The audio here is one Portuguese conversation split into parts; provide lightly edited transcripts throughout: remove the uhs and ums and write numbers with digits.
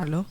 Alô?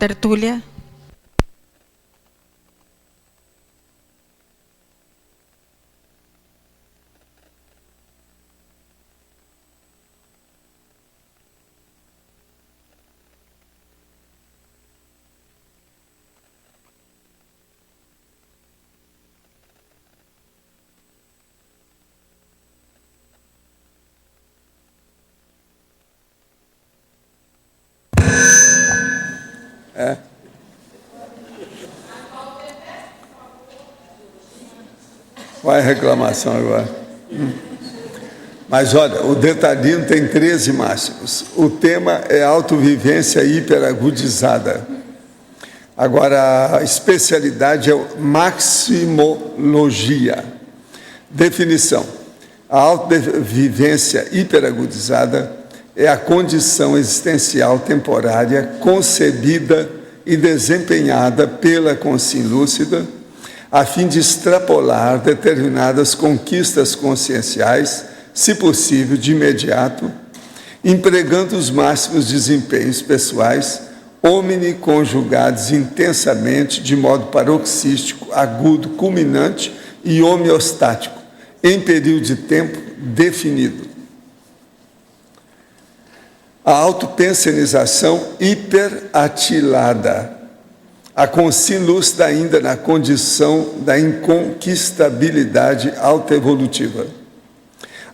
Tertúlia. Qual é a reclamação agora? Mas olha, o Detalhino tem 13 máximos. O tema é autovivência hiperagudizada. Agora, a especialidade é maximologia. Definição: a autovivência hiperagudizada é a condição existencial temporária concebida e desempenhada pela consciência lúcida a fim de extrapolar determinadas conquistas conscienciais, se possível de imediato, empregando os máximos desempenhos pessoais, omniconjugados intensamente, de modo paroxístico, agudo, culminante e homeostático, em período de tempo definido. A autopensionização hiperatilada, a consciência lúcida ainda na condição da inconquistabilidade autoevolutiva.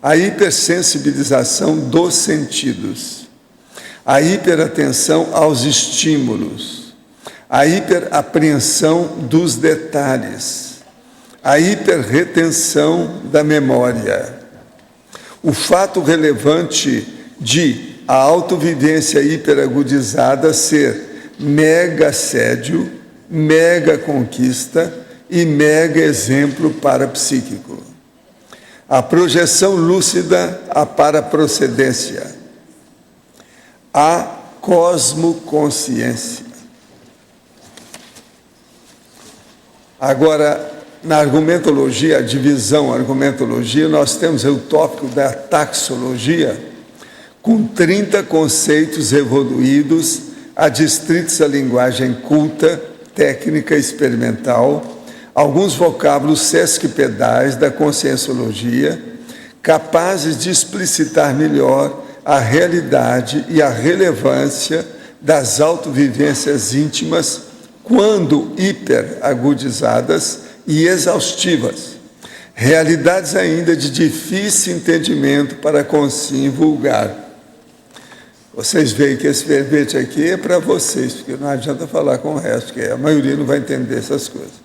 A hipersensibilização dos sentidos, a hiperatenção aos estímulos, a hiperapreensão dos detalhes, a hiperretenção da memória. O fato relevante de a autovivência hiperagudizada ser mega assédio, mega conquista e mega exemplo parapsíquico. A projeção lúcida, a paraprocedência. A cosmoconsciência. Agora, na argumentologia, a divisão argumentologia, nós temos o tópico da taxologia, com 30 conceitos evoluídos adstritos à linguagem culta, técnica experimental, alguns vocábulos sesquipedais da conscienciologia, capazes de explicitar melhor a realidade e a relevância das autovivências íntimas, quando hiperagudizadas e exaustivas, realidades ainda de difícil entendimento para a consciência vulgar. Vocês veem que esse verbete aqui é para vocês, porque não adianta falar com o resto, que a maioria não vai entender essas coisas.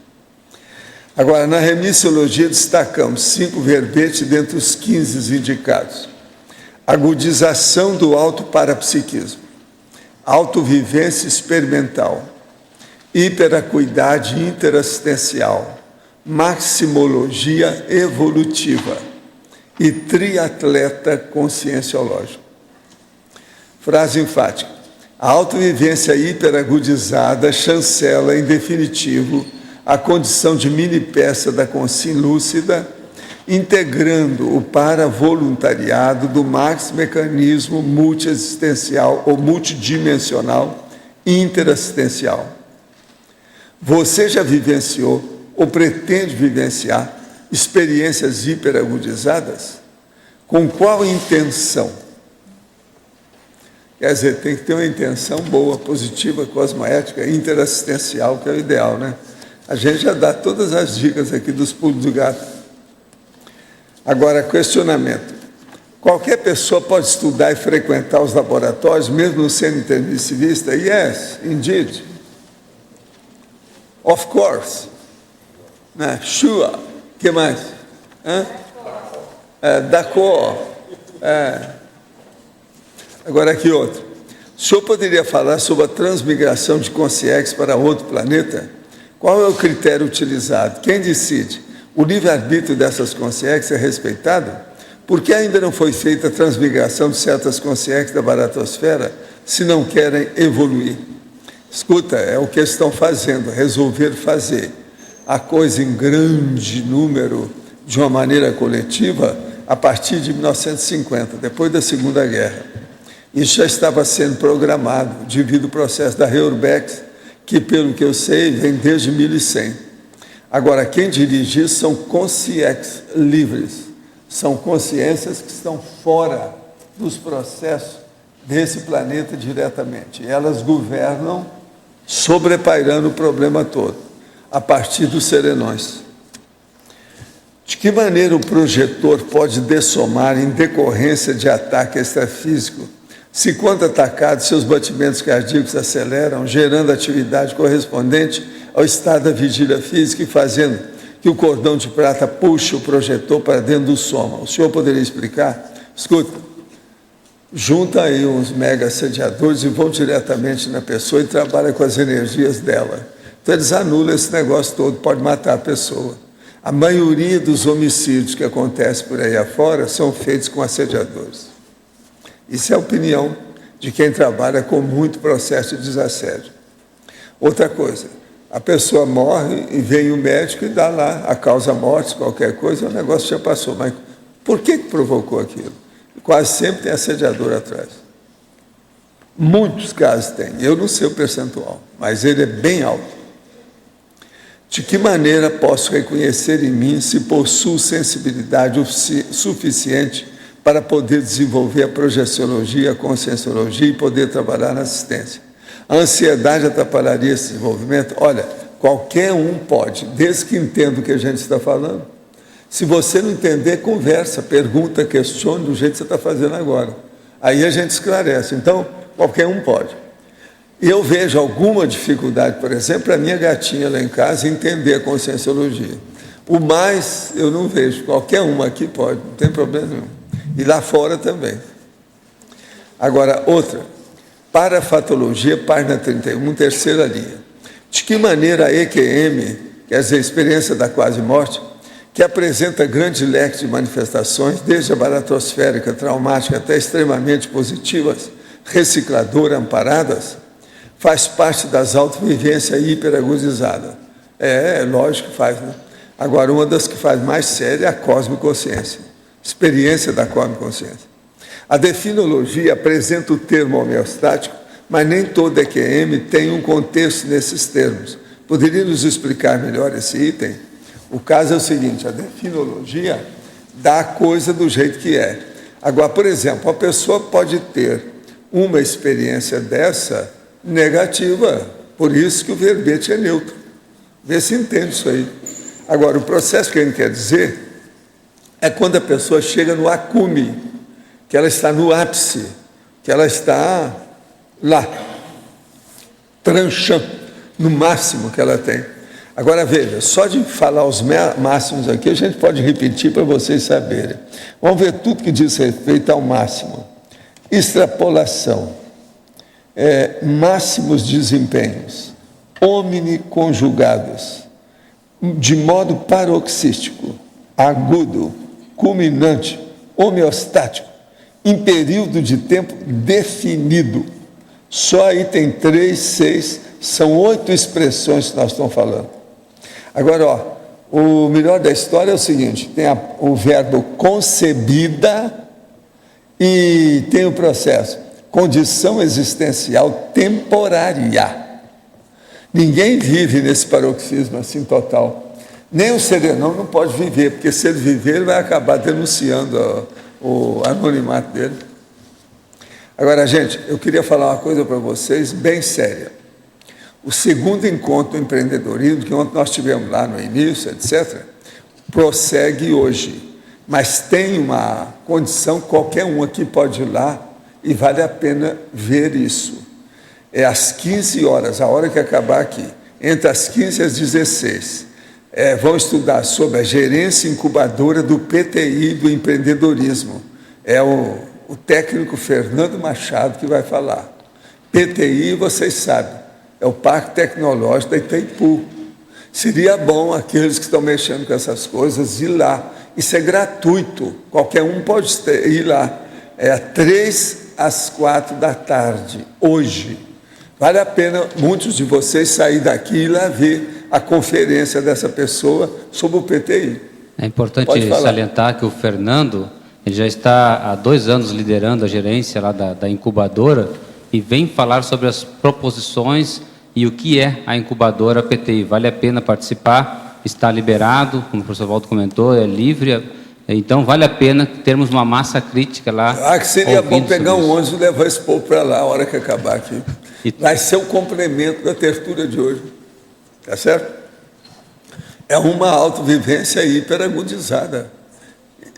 Agora, na remissiologia, destacamos 5 verbetes dentre os 15 indicados. Agudização do autoparapsiquismo, autovivência experimental, hiperacuidade interassistencial, maximologia evolutiva, e triatleta conscienciológico. Frase enfática. A autovivência hiperagudizada chancela, em definitivo, a condição de mini-peça da consciência lúcida, integrando o paravoluntariado do max-mecanismo multiexistencial ou multidimensional interassistencial. Você já vivenciou ou pretende vivenciar experiências hiperagudizadas? Com qual intenção? Quer dizer, tem que ter uma intenção boa, positiva, cosmoética, interassistencial, que é o ideal, né? A gente já dá todas as dicas aqui dos pulos do gato. Agora, questionamento. Qualquer pessoa pode estudar e frequentar os laboratórios, mesmo não sendo intermissivista? Yes, indeed. Of course. Sure. O que mais? D'accord. Agora aqui outro. O senhor poderia falar sobre a transmigração de consciência para outro planeta? Qual é o critério utilizado? Quem decide? O livre-arbítrio dessas consciências é respeitado? Por que ainda não foi feita a transmigração de certas consciências da baratosfera se não querem evoluir? Escuta, é o que estão fazendo, resolver fazer a coisa em grande número, de uma maneira coletiva, a partir de 1950, depois da Segunda Guerra. Isso já estava sendo programado devido ao processo da Reurbex, que, pelo que eu sei, vem desde 1100. Agora, quem dirige isso são consciências livres, são consciências que estão fora dos processos desse planeta diretamente. Elas governam, sobrepairando o problema todo, a partir dos serenões. De que maneira o projetor pode dessomar em decorrência de ataque extrafísico, se quando atacado, seus batimentos cardíacos aceleram, gerando atividade correspondente ao estado da vigília física e fazendo que o cordão de prata puxe o projetor para dentro do soma? O senhor poderia explicar? Escuta, junta aí uns mega assediadores e vão diretamente na pessoa e trabalha com as energias dela. Então eles anulam esse negócio todo, pode matar a pessoa. A maioria dos homicídios que acontecem por aí afora são feitos com assediadores. Isso é a opinião de quem trabalha com muito processo de desassédio. Outra coisa, a pessoa morre e vem o médico e dá lá a causa-morte, qualquer coisa, o negócio já passou. Mas por que provocou aquilo? Quase sempre tem assediador atrás. Muitos casos tem. Eu não sei o percentual, mas ele é bem alto. De que maneira posso reconhecer em mim se possuo sensibilidade suficiente para poder desenvolver a projeciologia, a conscienciologia e poder trabalhar na assistência? A ansiedade atrapalharia esse desenvolvimento? Olha, qualquer um pode, desde que entenda o que a gente está falando. Se você não entender, conversa, pergunta, questione do jeito que você está fazendo agora. Aí a gente esclarece. Então, qualquer um pode. E eu vejo alguma dificuldade, por exemplo, para a minha gatinha lá em casa entender a conscienciologia. O mais eu não vejo. Qualquer uma aqui pode, não tem problema nenhum. E lá fora também. Agora, outra. Parafatologia, página 31, terceira linha. De que maneira a EQM, quer dizer, a experiência da quase-morte, que apresenta grande leque de manifestações, desde a baratosférica, traumática, até extremamente positivas, recicladoras, amparadas, faz parte das autovivências hiperagudizadas. É lógico que faz, né? Agora, uma das que faz mais séria é a cosmoconsciência, experiência da cosmoconsciência. A definologia apresenta o termo homeostático, mas nem todo EQM tem um contexto nesses termos. Poderia nos explicar melhor esse item? O caso é o seguinte, a definologia dá a coisa do jeito que é. Agora, por exemplo, a pessoa pode ter uma experiência dessa negativa, por isso que o verbete é neutro. Vê se entende isso aí. Agora, o processo que ele quer dizer é quando a pessoa chega no acume, que ela está no ápice, que ela está lá, tranchando, no máximo que ela tem. Agora, veja, só de falar os máximos aqui, a gente pode repetir para vocês saberem. Vamos ver tudo que diz respeito ao máximo. Extrapolação, máximos desempenhos, omniconjugados, de modo paroxístico, agudo, culminante, homeostático, em período de tempo definido. Só aí tem 3, 6, são 8 expressões que nós estamos falando. Agora, ó, o melhor da história é o seguinte, tem o verbo concebida e tem o processo, condição existencial temporária. Ninguém vive nesse paroxismo assim total. Nem o serenão não pode viver, porque se ele viver, ele vai acabar denunciando o anonimato dele. Agora, gente, eu queria falar uma coisa para vocês bem séria. O segundo encontro do empreendedorismo, que ontem nós tivemos lá no início, etc., prossegue hoje. Mas tem uma condição, qualquer um aqui pode ir lá e vale a pena ver isso. É às 15 horas, a hora que acabar aqui, entre as 15 e as 16. Vão estudar sobre a gerência incubadora do PTI do empreendedorismo. É o técnico Fernando Machado que vai falar. PTI, vocês sabem, é o Parque Tecnológico da Itaipu. Seria bom aqueles que estão mexendo com essas coisas ir lá. Isso é gratuito, qualquer um pode ir lá. É 3 às 4 da tarde, hoje. Vale a pena muitos de vocês sair daqui e ir lá ver a conferência dessa pessoa sobre o PTI. É importante salientar que o Fernando, ele já está há 2 anos liderando a gerência lá da incubadora e vem falar sobre as proposições e o que é a incubadora PTI. Vale a pena participar, está liberado, como o professor Waldo comentou, é livre, então vale a pena termos uma massa crítica lá. Que seria bom pegar um ônibus e levar esse povo para lá, a hora que acabar aqui. Vai ser o complemento da tertúlia de hoje, tá certo? É uma autovivência hiperagudizada,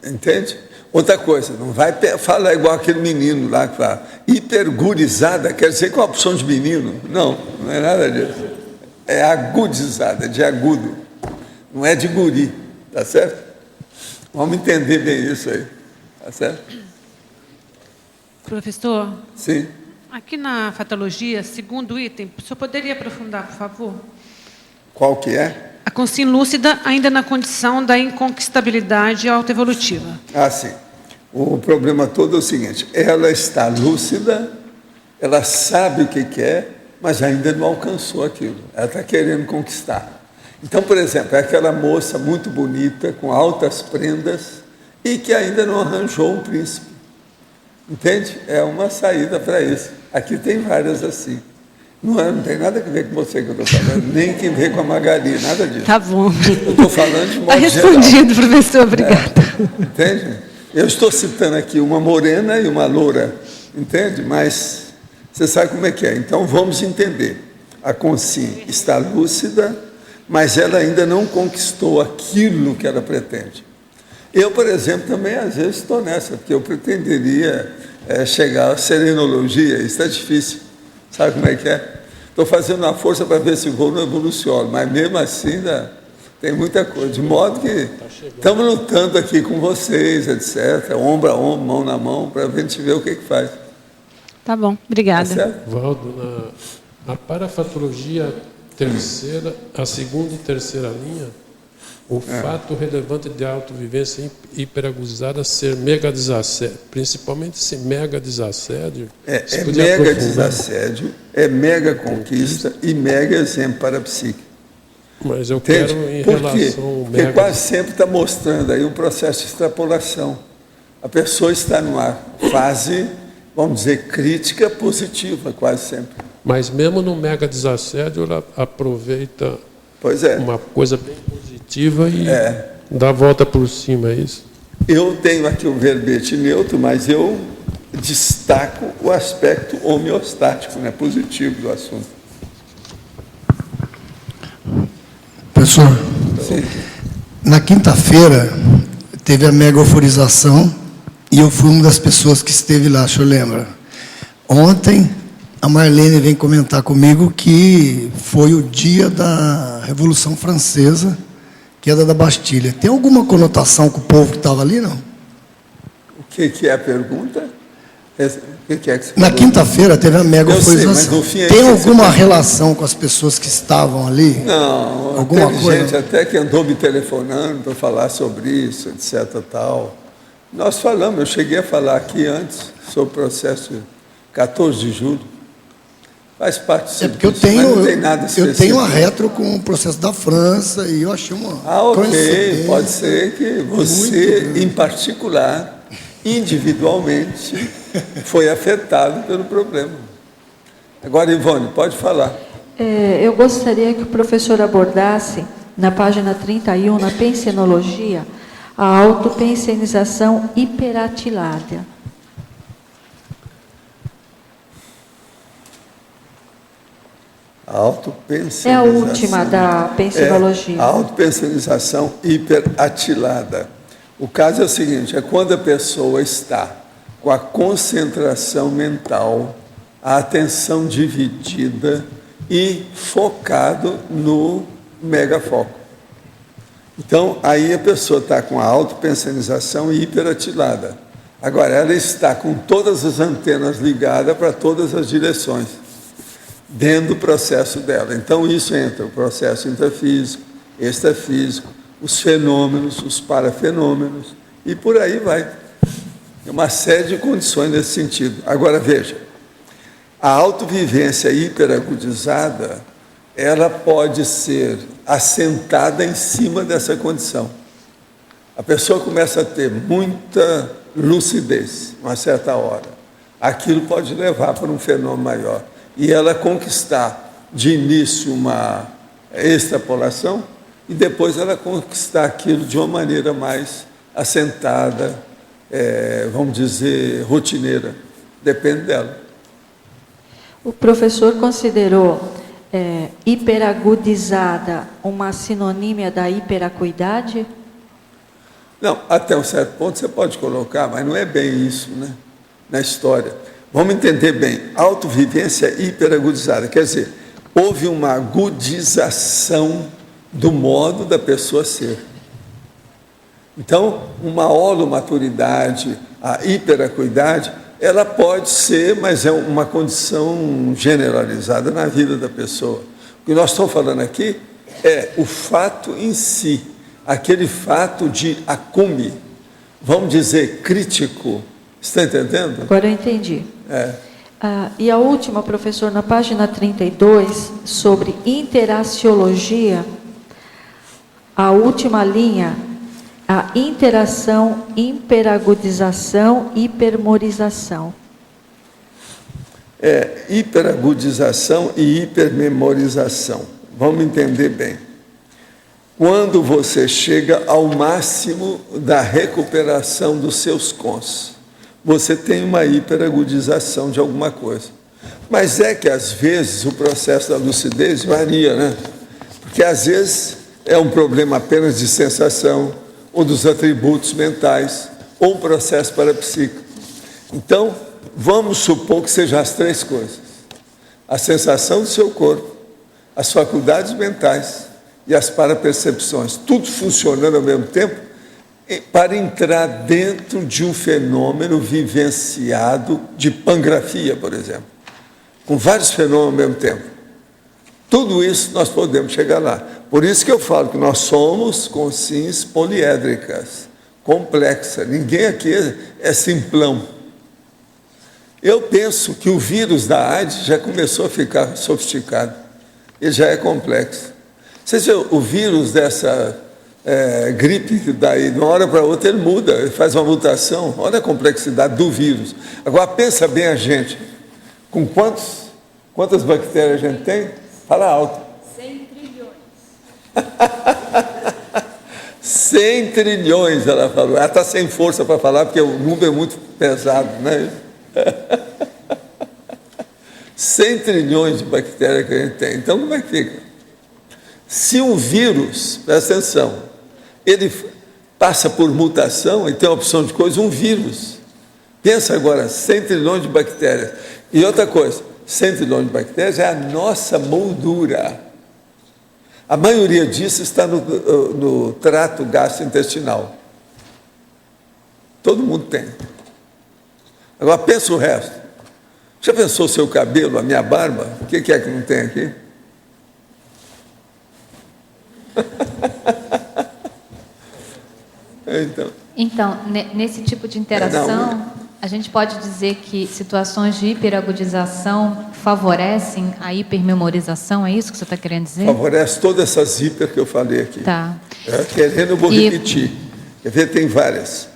entende? Outra coisa, não vai falar igual aquele menino lá que fala, hipergurizada, quer dizer que é uma opção de menino? Não, não é nada disso. É agudizada, de agudo, não é de guri, tá certo? Vamos entender bem isso aí, tá certo? Professor? Sim. Aqui na fatologia, segundo item, o senhor poderia aprofundar, por favor? Qual que é? A consciência lúcida ainda na condição da inconquistabilidade autoevolutiva. Ah, sim. O problema todo é o seguinte, ela está lúcida, ela sabe o que quer, mas ainda não alcançou aquilo. Ela está querendo conquistar. Então, por exemplo, é aquela moça muito bonita, com altas prendas, e que ainda não arranjou um príncipe. Entende? É uma saída para isso. Aqui tem várias assim. Não tem nada a ver com você que eu estou falando, nem que ver com a Magali, nada disso. Tá bom. Eu estou falando de modo geral. Está respondido, professor, obrigada. Entende? Eu estou citando aqui uma morena e uma loura, entende? Mas você sabe como é que é. Então, vamos entender. A consciência está lúcida, mas ela ainda não conquistou aquilo que ela pretende. Eu, por exemplo, também às vezes estou nessa, porque eu pretenderia chegar à serenologia, isso é difícil. Sabe como é que é? Estou fazendo uma força para ver se vou no evoluciolo, mas mesmo assim tem muita coisa. De modo que estamos lutando aqui com vocês, etc., ombro a ombro, mão na mão, para a gente ver o que faz. Tá bom, obrigada. Tá, Waldo, na parafatologia terceira, a segunda e terceira linha, o fato relevante de autovivência hiperagudizada ser mega desassédio, principalmente esse mega desassédio. É mega desassédio, é mega conquista e mega exemplo parapsíquico. Mas eu Entende? quero em Por relação ao Porque mega... quase sempre está mostrando aí um processo de extrapolação. A pessoa está numa fase, vamos dizer, crítica positiva, quase sempre. Mas mesmo no mega desassédio, ela aproveita uma coisa bem positiva e dá a volta por cima, é isso? Eu tenho aqui um verbete neutro, mas eu destaco o aspecto homeostático, né, positivo do assunto. Professor, Sim. Na quinta-feira teve a mega euforização e eu fui uma das pessoas que esteve lá, o senhor lembra? Ontem, a Marlene vem comentar comigo que foi o dia da Revolução Francesa, queda da Bastilha. Tem alguma conotação com o povo que estava ali, não? O que é a pergunta? O que é que você Na quinta-feira teve a mega euforização. Tem alguma relação com as pessoas que estavam ali? Não, alguma teve coisa? gente até que andou me telefonando para falar sobre isso, etc. tal. Nós falamos, eu cheguei a falar aqui antes sobre o processo 14 de julho. Faz parte É porque eu disso, mas tenho, não tem nada eu específico. tenho uma retro com o processo da França e eu achei uma Ok, coincidência. pode ser que você, em particular, individualmente, foi afetado pelo problema. Agora, Ivone, pode falar. Eu gostaria que o professor abordasse, na página 31, na pensenologia, a autopensenização hiperatilada. A autopensenização. É a última da pensenologia. A autopensenização hiperatilada. O caso é o seguinte, é quando a pessoa está com a concentração mental, a atenção dividida e focado no megafoco. Então, aí a pessoa está com a autopensenização hiperatilada. Agora, ela está com todas as antenas ligadas para todas as direções, dentro do processo dela. Então, isso entra o processo intrafísico, extrafísico, os fenômenos, os parafenômenos, e por aí vai. Tem uma série de condições nesse sentido. Agora, veja, a autovivência hiperagudizada, ela pode ser assentada em cima dessa condição. A pessoa começa a ter muita lucidez, uma certa hora. Aquilo pode levar para um fenômeno maior. E ela conquistar de início uma extrapolação e depois ela conquistar aquilo de uma maneira mais assentada, vamos dizer, rotineira. Depende dela. O professor considerou hiperagudizada uma sinonímia da hiperacuidade? Não, até um certo ponto você pode colocar, mas não é bem isso, né? Na história. Vamos entender bem, autovivência hiperagudizada, quer dizer, houve uma agudização do modo da pessoa ser. Então, uma holomaturidade, a hiperacuidade, ela pode ser, mas é uma condição generalizada na vida da pessoa. O que nós estamos falando aqui é o fato em si, aquele fato de acume, vamos dizer, crítico. Está entendendo? Agora eu entendi. E a última, professor, na página 32, sobre interaciologia, a última linha, a interação, hiperagudização, hipermemorização. Hiperagudização e hipermemorização. Vamos entender bem. Quando você chega ao máximo da recuperação dos seus cons, você tem uma hiperagudização de alguma coisa. Mas é que, às vezes, o processo da lucidez varia, né? Porque, às vezes, é um problema apenas de sensação, ou dos atributos mentais, ou um processo parapsíquico. Então, vamos supor que sejam as três coisas. A sensação do seu corpo, as faculdades mentais e as parapercepções, tudo funcionando ao mesmo tempo, para entrar dentro de um fenômeno vivenciado de pangrafia, por exemplo, com vários fenômenos ao mesmo tempo. Tudo isso nós podemos chegar lá. Por isso que eu falo que nós somos consciências poliédricas, complexas. Ninguém aqui é simplão. Eu penso que o vírus da AIDS já começou a ficar sofisticado. Ele já é complexo. Vocês viram, o vírus dessa gripe, daí, de uma hora para outra, ele muda, ele faz uma mutação. Olha a complexidade do vírus. Agora, pensa bem a gente. Com quantas bactérias a gente tem? Fala alto. 100 trilhões. 100 trilhões, ela falou. Ela está sem força para falar, porque o número é muito pesado, né? 100 trilhões de bactérias que a gente tem. Então, como é que fica? Se um vírus, presta atenção, ele passa por mutação e tem a opção de coisa, um vírus. Pensa agora, 100 trilhões de bactérias. E outra coisa, 100 trilhões de bactérias é a nossa moldura. A maioria disso está no trato gastrointestinal. Todo mundo tem. Agora, pensa o resto. Já pensou o seu cabelo, a minha barba? O que é que não tem aqui? Então, nesse tipo de interação, a gente pode dizer que situações de hiperagudização favorecem a hipermemorização, é isso que você está querendo dizer? Favorece todas essas hiper que eu falei aqui. Tá. Querendo, eu vou repetir. Quer ver? Tem várias.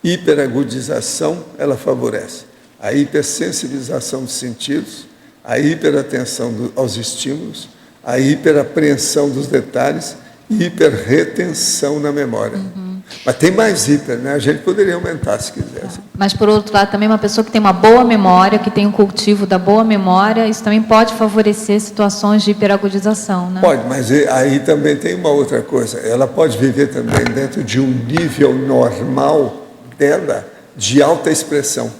Hiperagudização, ela favorece a hipersensibilização dos sentidos, a hiperatenção aos estímulos, a hiperapreensão dos detalhes e hiperretenção na memória. Mas tem mais hiper, né? A gente poderia aumentar se quisesse. Mas, por outro lado, também uma pessoa que tem uma boa memória, que tem um cultivo da boa memória, isso também pode favorecer situações de hiperagudização, né? Pode, mas aí também tem uma outra coisa. Ela pode viver também dentro de um nível normal dela de alta expressão,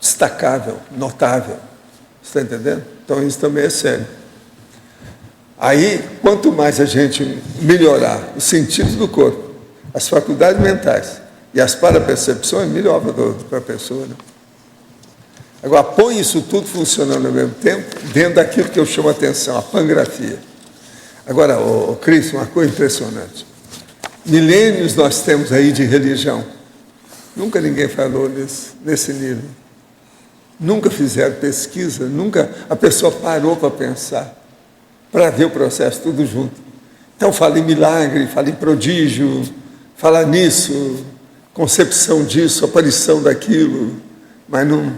destacável, notável. Você está entendendo? Então, isso também é sério. Aí, quanto mais a gente melhorar os sentidos do corpo, as faculdades mentais e as parapercepções, melhor para a pessoa. Né? Agora, põe isso tudo funcionando ao mesmo tempo, dentro daquilo que eu chamo a atenção, a pangrafia. Agora, Cristo, uma coisa impressionante. Milênios nós temos aí de religião. Nunca ninguém falou nesse nível. Nunca fizeram pesquisa, nunca a pessoa parou para pensar, para ver o processo tudo junto. Então, fala em milagre, fala em prodígio, fala nisso, concepção disso, aparição daquilo, mas não...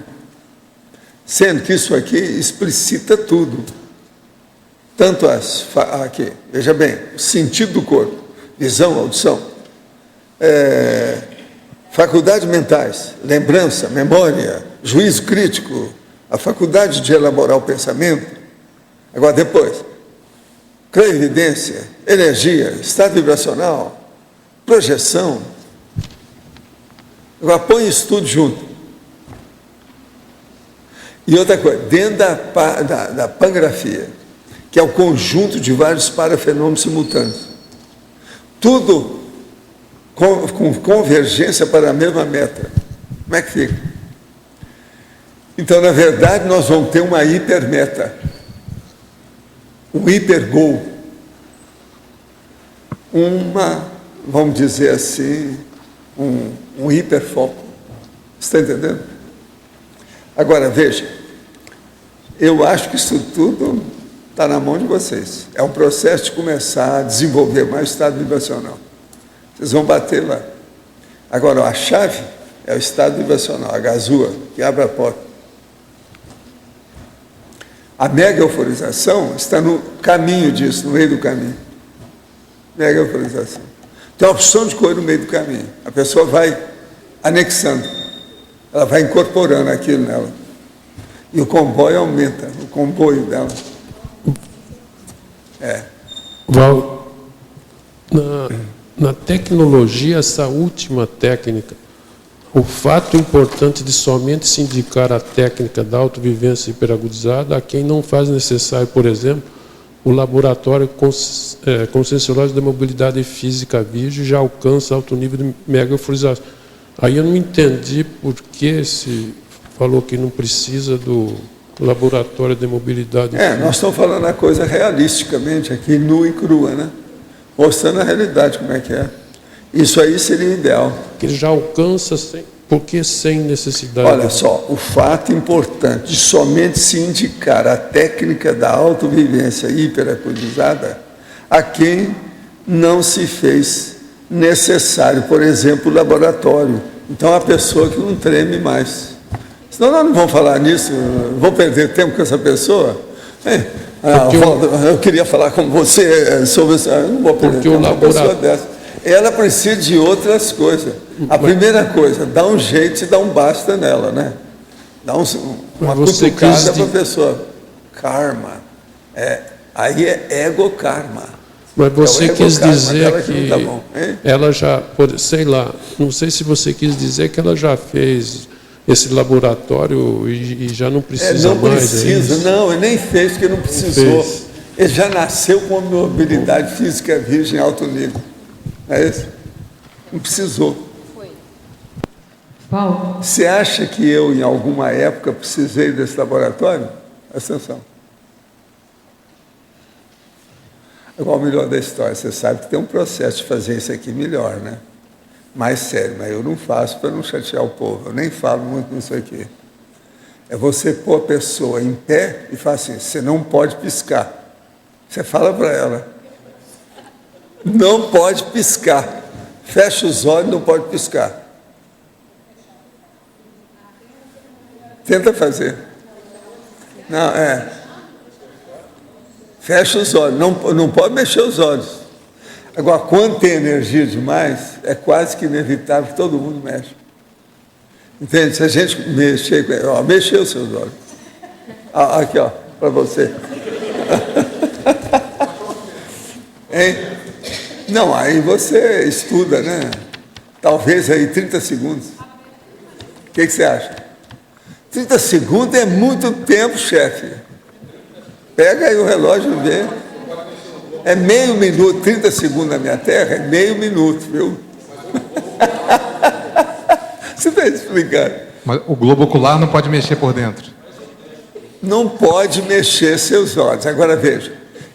Sendo que isso aqui explicita tudo. Tanto aqui, veja bem, o sentido do corpo, visão, audição, faculdades mentais, lembrança, memória, juízo crítico, a faculdade de elaborar o pensamento. Agora, depois, clarividência, energia, estado vibracional, projeção. Agora, põe isso tudo junto. E outra coisa, dentro da pangrafia, que é o conjunto de vários parafenômenos simultâneos, tudo com convergência para a mesma meta. Como é que fica? Então, na verdade, nós vamos ter uma hipermeta, um hipergol, vamos dizer assim, um hiperfoco. Você está entendendo? Agora, veja, eu acho que isso tudo está na mão de vocês. É um processo de começar a desenvolver mais o estado vibracional. Vocês vão bater lá. Agora, a chave é o estado vibracional, a gazua, que abre a porta. A mega euforização está no caminho disso, no meio do caminho. Mega euforização. Tem uma opção de cor no meio do caminho. A pessoa vai anexando. Ela vai incorporando aquilo nela. E o comboio aumenta, o comboio dela. Val, na tecnologia, essa última técnica, o fato importante de somente se indicar a técnica da autovivência hiperagudizada a quem não faz necessário, por exemplo, o laboratório conscienciológico da mobilidade física virgem já alcança alto nível de mega euforização. Aí eu não entendi por que se falou que não precisa do laboratório de mobilidade. Nós estamos falando a coisa realisticamente aqui, nua e crua, né? Mostrando a realidade, como é que é. Isso aí seria o ideal. Que já alcança, porque sem necessidade. Olha só, o fato importante de somente se indicar a técnica da autovivência hiperacudizada a quem não se fez necessário, por exemplo, o laboratório. Então, a pessoa que não treme mais. Senão nós não vamos falar nisso, vou perder tempo com essa pessoa. Eu queria falar com você sobre isso. Eu não vou perder tempo com uma pessoa dessa. Ela precisa de outras coisas. A primeira coisa, dá um jeito e dá um basta nela, né? Dá uma cutucada para a pessoa. Karma. Aí é ego-karma. Mas você quis dizer que ela já, sei lá, não sei se você quis dizer que ela já fez esse laboratório e já não precisa mais. Não precisa, não, ele nem fez porque não precisou. Ele já nasceu com uma mobilidade física virgem alto nível. É isso? Não precisou. Paulo? Você acha que eu, em alguma época, precisei desse laboratório? Presta atenção. Agora, o melhor da história, você sabe que tem um processo de fazer isso aqui melhor, né? mais sério, mas eu não faço para não chatear o povo, eu nem falo muito nisso aqui. É você pôr a pessoa em pé e falar assim, você não pode piscar. Você fala para ela, não pode piscar. Fecha os olhos, não pode piscar. Tenta fazer. Não, fecha os olhos, não pode mexer os olhos. Agora, quando tem energia demais, é quase que inevitável que todo mundo mexe. Entende? Se a gente mexer, mexer os seus olhos. Aqui, ó, para você. Hein? Não, aí você estuda, né? Talvez aí 30 segundos. O que você acha? 30 segundos é muito tempo, chefe. Pega aí o relógio e vê. É meio minuto, 30 segundos na minha terra, é meio minuto, viu? Você está explicando. Mas o globo ocular não pode mexer por dentro? Não pode mexer seus olhos. Agora veja,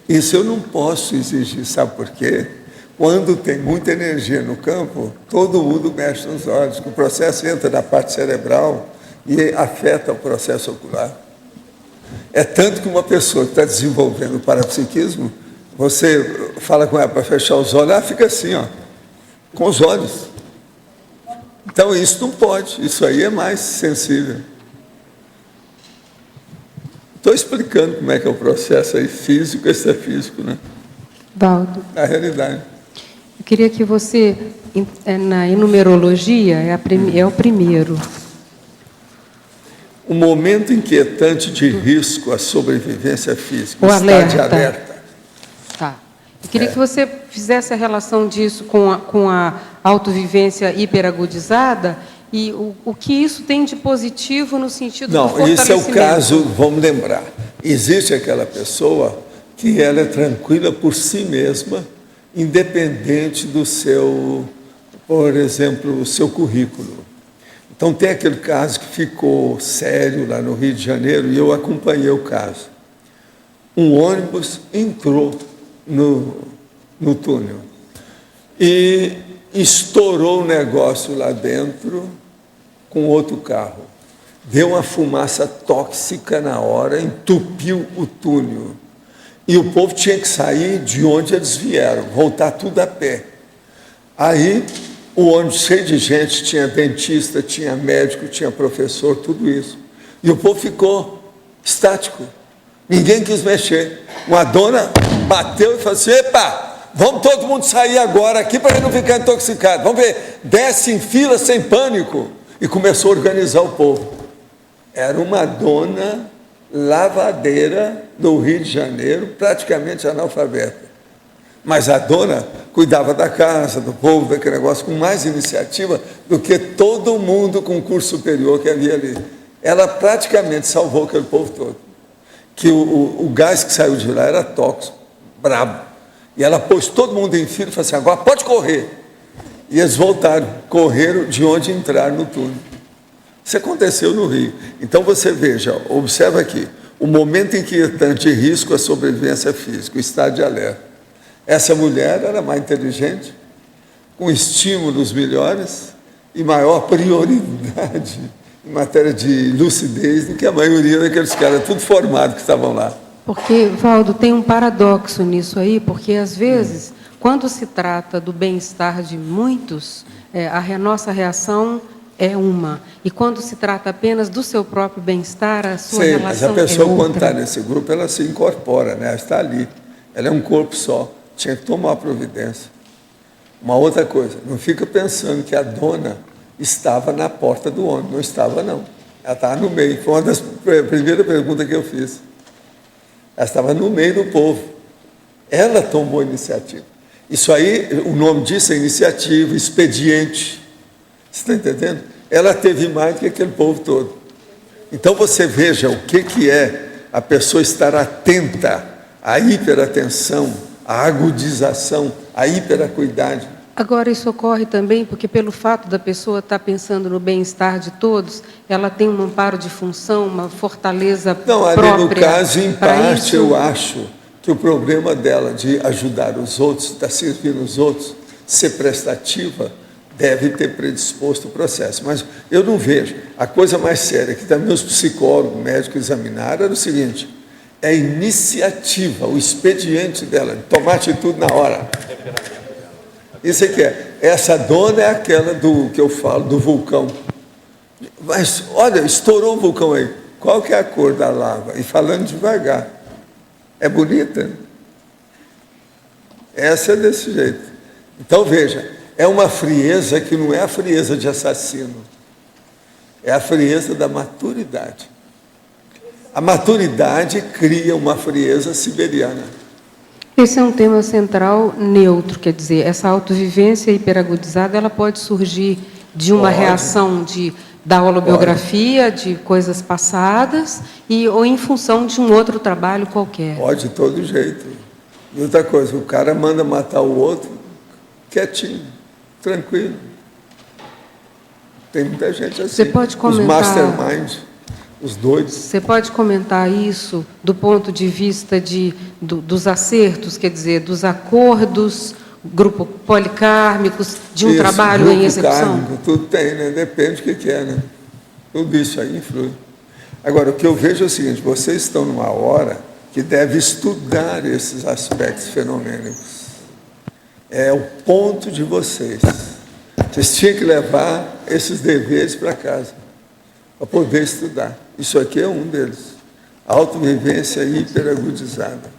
isso eu não posso exigir, sabe por quê? Quando tem muita energia no campo, todo mundo mexe nos olhos, o processo entra na parte cerebral e afeta o processo ocular. É tanto que uma pessoa que está desenvolvendo o parapsiquismo, você fala com ela para fechar os olhos, ela fica assim, ó, com os olhos. Então isso não pode, isso aí é mais sensível. Estou explicando como é que é o processo aí físico, esse é físico, né? Valdo, Na realidade. eu queria que você, na numerologia, é o primeiro. O momento inquietante de risco à sobrevivência física, O está de alerta. Tá. Eu queria que você fizesse a relação disso com a autovivência hiperagudizada e o que isso tem de positivo no sentido do fortalecimento. Isso é o caso, vamos lembrar. Existe aquela pessoa que ela é tranquila por si mesma, independente do seu, por exemplo, o seu currículo. Então, tem aquele caso que ficou sério lá no Rio de Janeiro e eu acompanhei o caso. Um ônibus entrou no túnel e estourou o negócio lá dentro com outro carro. Deu uma fumaça tóxica na hora, entupiu o túnel. E o povo tinha que sair de onde eles vieram, voltar tudo a pé. Aí, o ônibus cheio de gente, tinha dentista, tinha médico, tinha professor, tudo isso. E o povo ficou estático. Ninguém quis mexer. Uma dona bateu e falou assim, epa, vamos todo mundo sair agora aqui para não ficar intoxicado. Vamos ver, desce em fila sem pânico. E começou a organizar o povo. Era uma dona lavadeira do Rio de Janeiro, praticamente analfabeta. Mas a dona cuidava da casa, do povo, daquele negócio, com mais iniciativa do que todo mundo com curso superior que havia ali. Ela praticamente salvou aquele povo todo. Que o gás que saiu de lá era tóxico, brabo. E ela pôs todo mundo em fila e falou assim, agora pode correr. E eles voltaram, correram de onde entraram no túnel. Isso aconteceu no Rio. Então você veja, observa aqui, o momento inquietante de risco à sobrevivência física, o estado de alerta. Essa mulher era mais inteligente, com estímulos melhores e maior prioridade em matéria de lucidez do que a maioria daqueles caras, tudo formados que estavam lá. Porque, Valdo, tem um paradoxo nisso aí, porque às vezes, quando se trata do bem-estar de muitos, a nossa reação é uma. E quando se trata apenas do seu próprio bem-estar, a sua relação é outra. Mas a pessoa, quando está nesse grupo, ela se incorpora, né? Ela está ali. Ela é um corpo só. Tinha que tomar providência. Uma outra coisa, não fica pensando que a dona estava na porta do ônibus. Não estava, não. Ela estava no meio. Foi uma das primeiras perguntas que eu fiz. Ela estava no meio do povo. Ela tomou iniciativa. Isso aí, o nome disso é iniciativa, expediente. Você está entendendo? Ela teve mais do que aquele povo todo. Então você veja o que é a pessoa estar atenta à hiperatenção, à agudização, à hiperacuidade. Agora, isso ocorre também porque, pelo fato da pessoa estar pensando no bem-estar de todos, ela tem um amparo de função, uma fortaleza própria. Não, ali no caso, em parte, eu acho que o problema dela de ajudar os outros, de servir os outros, ser prestativa, deve ter predisposto o processo. Mas eu não vejo. A coisa mais séria que também os psicólogos, médicos examinaram era o seguinte: é a iniciativa, o expediente dela, de tomar atitude na hora. Isso é que é. Essa dona é aquela do que eu falo, do vulcão. Mas, olha, estourou o vulcão aí. Qual que é a cor da lava? E falando devagar. É bonita? Essa é desse jeito. Então, veja, é uma frieza que não é a frieza de assassino. É a frieza da maturidade. A maturidade cria uma frieza siberiana. Esse é um tema central neutro, quer dizer, essa autovivência hiperagudizada, ela pode surgir de uma reação da holobiografia, de coisas passadas, ou em função de um outro trabalho qualquer. Pode, de todo jeito. E outra coisa, o cara manda matar o outro quietinho, tranquilo. Tem muita gente assim. Você pode comentar, os mastermind, os doidos. Você pode comentar isso do ponto de vista dos acertos, quer dizer, dos acordos, grupo policármicos, de um trabalho em execução? Kármico, tudo tem, né? Depende do que é, né? Tudo isso aí influi. Agora, o que eu vejo é o seguinte: vocês estão numa hora que deve estudar esses aspectos fenomênicos. É o ponto de vocês. Vocês tinham que levar esses deveres para casa, para poder estudar. Isso aqui é um deles. Autovivência hiperagudizada.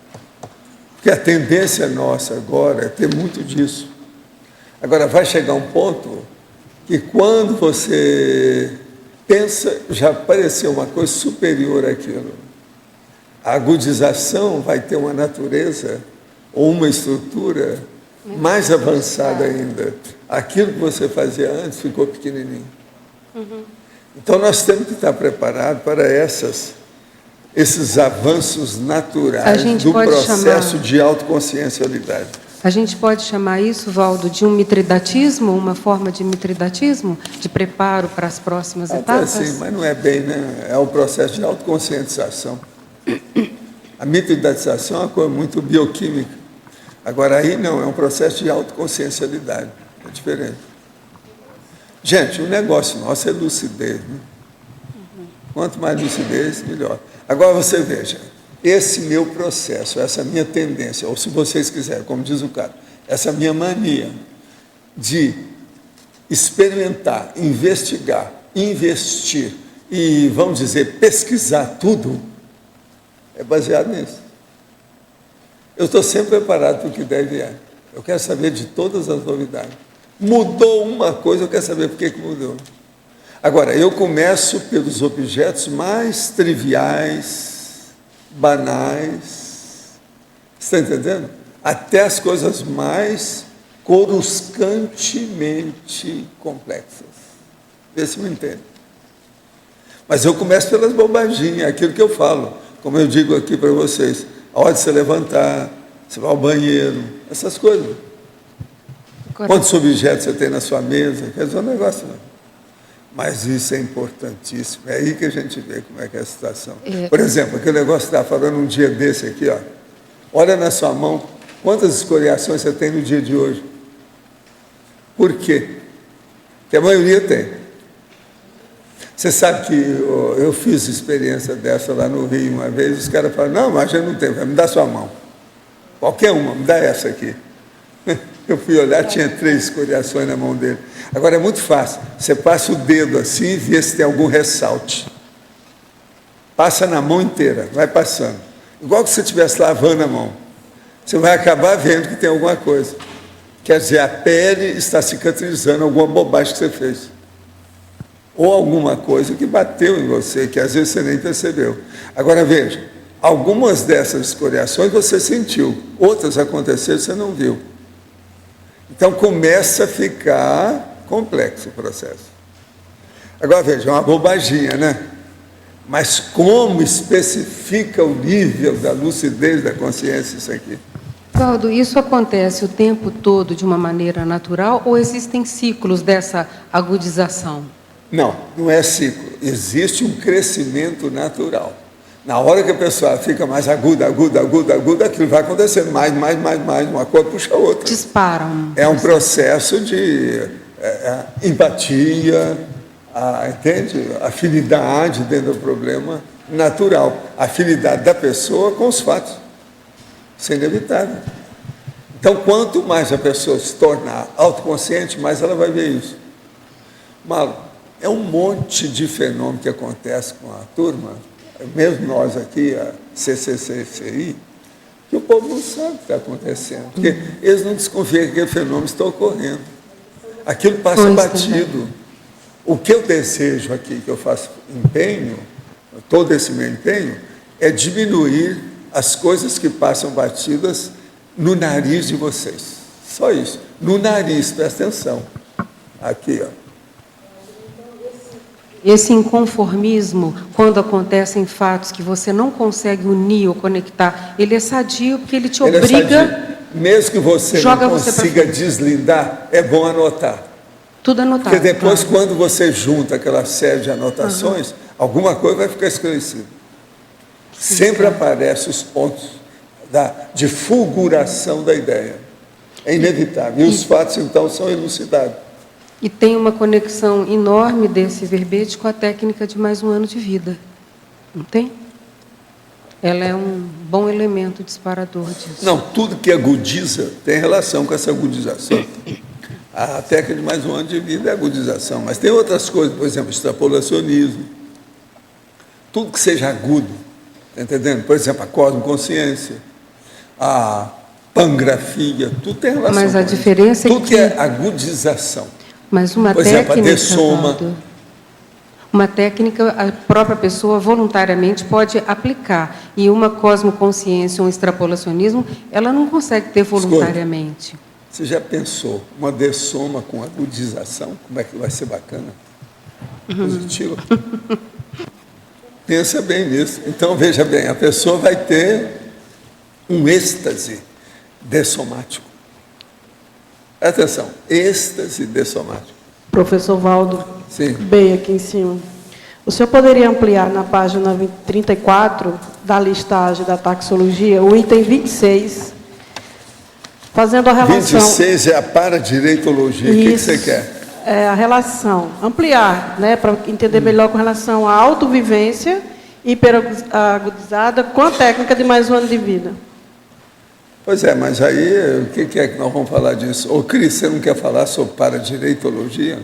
Porque a tendência nossa agora é ter muito disso. Agora, vai chegar um ponto que quando você pensa, já apareceu uma coisa superior àquilo. A agudização vai ter uma natureza ou uma estrutura mais avançada ainda. Aquilo que você fazia antes ficou pequenininho. Então, nós temos que estar preparados para esses avanços naturais do processo de autoconsciencialidade. A gente pode chamar isso, Valdo, de um mitridatismo, uma forma de mitridatismo, de preparo para as próximas etapas? Sim, mas não é bem, né? É o processo de autoconscientização. A mitridatização é uma coisa muito bioquímica. Agora, aí não, é um processo de autoconsciencialidade. É diferente. Gente, o negócio nosso é lucidez, né? Quanto mais lucidez, melhor. Agora você veja, esse meu processo, essa minha tendência, ou se vocês quiserem, como diz o cara, essa minha mania de experimentar, investigar, investir e, vamos dizer, pesquisar tudo, é baseado nisso. Eu estou sempre preparado para o que deve é. Eu quero saber de todas as novidades. Mudou uma coisa, eu quero saber por que mudou. Agora, eu começo pelos objetos mais triviais, banais, está entendendo? Até as coisas mais coruscantemente complexas. Vê se me entende. Mas eu começo pelas bobaginhas, aquilo que eu falo, como eu digo aqui para vocês, a hora de você levantar, você vai ao banheiro, essas coisas. Quantos objetos você tem na sua mesa? Quer dizer, um negócio, não. Mas isso é importantíssimo. É aí que a gente vê como é que é a situação. Por exemplo, aquele negócio que estava falando um dia desse aqui, ó. Olha na sua mão, quantas escoriações você tem no dia de hoje. Por quê? Porque a maioria tem. Você sabe que eu fiz experiência dessa lá no Rio uma vez, os caras falaram, não, mas a gente não tem, me dá sua mão. Qualquer uma, me dá essa aqui. Eu fui olhar, tinha 3 escoriações na mão dele. Agora é muito fácil. Você passa o dedo assim e vê se tem algum ressalte. Passa na mão inteira, vai passando. Igual que você estivesse lavando a mão. Você vai acabar vendo que tem alguma coisa. Quer dizer, a pele está cicatrizando alguma bobagem que você fez. Ou alguma coisa que bateu em você, que às vezes você nem percebeu. Agora veja, algumas dessas escoriações você sentiu, outras aconteceram e você não viu. Então começa a ficar complexo o processo. Agora veja, é uma bobaginha, né? Mas como especifica o nível da lucidez da consciência isso aqui? Valdo, isso acontece o tempo todo de uma maneira natural ou existem ciclos dessa agudização? Não, não é ciclo. Existe um crescimento natural. Na hora que a pessoa fica mais aguda, aquilo vai acontecendo mais, uma coisa puxa a outra. Disparam. É um processo empatia, entende? Afinidade dentro do problema natural. A afinidade da pessoa com os fatos. Isso é inevitável. Então, quanto mais a pessoa se tornar autoconsciente, mais ela vai ver isso. Malo, é um monte de fenômeno que acontece com a turma, mesmo nós aqui, a CCCI, que o povo não sabe o que está acontecendo, porque eles não desconfiam que aquele fenômeno está ocorrendo. Aquilo passa batido. O que eu desejo aqui, que eu faço empenho, todo esse meu empenho, é diminuir as coisas que passam batidas no nariz de vocês. Só isso. No nariz, presta atenção. Aqui, ó. Esse inconformismo, quando acontecem fatos que você não consegue unir ou conectar, ele é sadio porque ele te obriga... Mesmo que você não consiga deslindar, é bom anotar. Tudo anotado. Porque depois, quando você junta aquela série de anotações, alguma coisa vai ficar esclarecida. Sempre aparecem os pontos de fulguração da ideia. É inevitável. E os fatos, então, são elucidados. E tem uma conexão enorme desse verbete com a técnica de mais um ano de vida. Não tem? Ela é um bom elemento disparador disso. Não, tudo que agudiza tem relação com essa agudização. A técnica de mais um ano de vida é agudização, mas tem outras coisas, por exemplo, extrapolacionismo. Tudo que seja agudo, está entendendo? Por exemplo, a cosmoconsciência, a pangrafia, tudo tem relação. Mas a diferença é tudo que é agudização. Mas uma por técnica, exemplo, a dessoma. Uma técnica a própria pessoa voluntariamente pode aplicar. E uma cosmoconsciência, um extrapolacionismo, ela não consegue ter voluntariamente. Você já pensou uma dessoma com agudização? Como é que vai ser bacana? Positivo? Pensa bem nisso. Então, veja bem, a pessoa vai ter um êxtase dessomático. Atenção, êxtase dessomático. Professor Valdo, sim, bem aqui em cima. O senhor poderia ampliar na página 34 da listagem da taxologia, o item 26, fazendo a relação... 26 é a paradireitologia. O que você quer? É a relação, ampliar, né, para entender melhor com relação à autovivência hiperagudizada com a técnica de mais um ano de vida. Pois é, mas aí, o que é que nós vamos falar disso? Ô, Cris, você não quer falar sobre paradireitologia?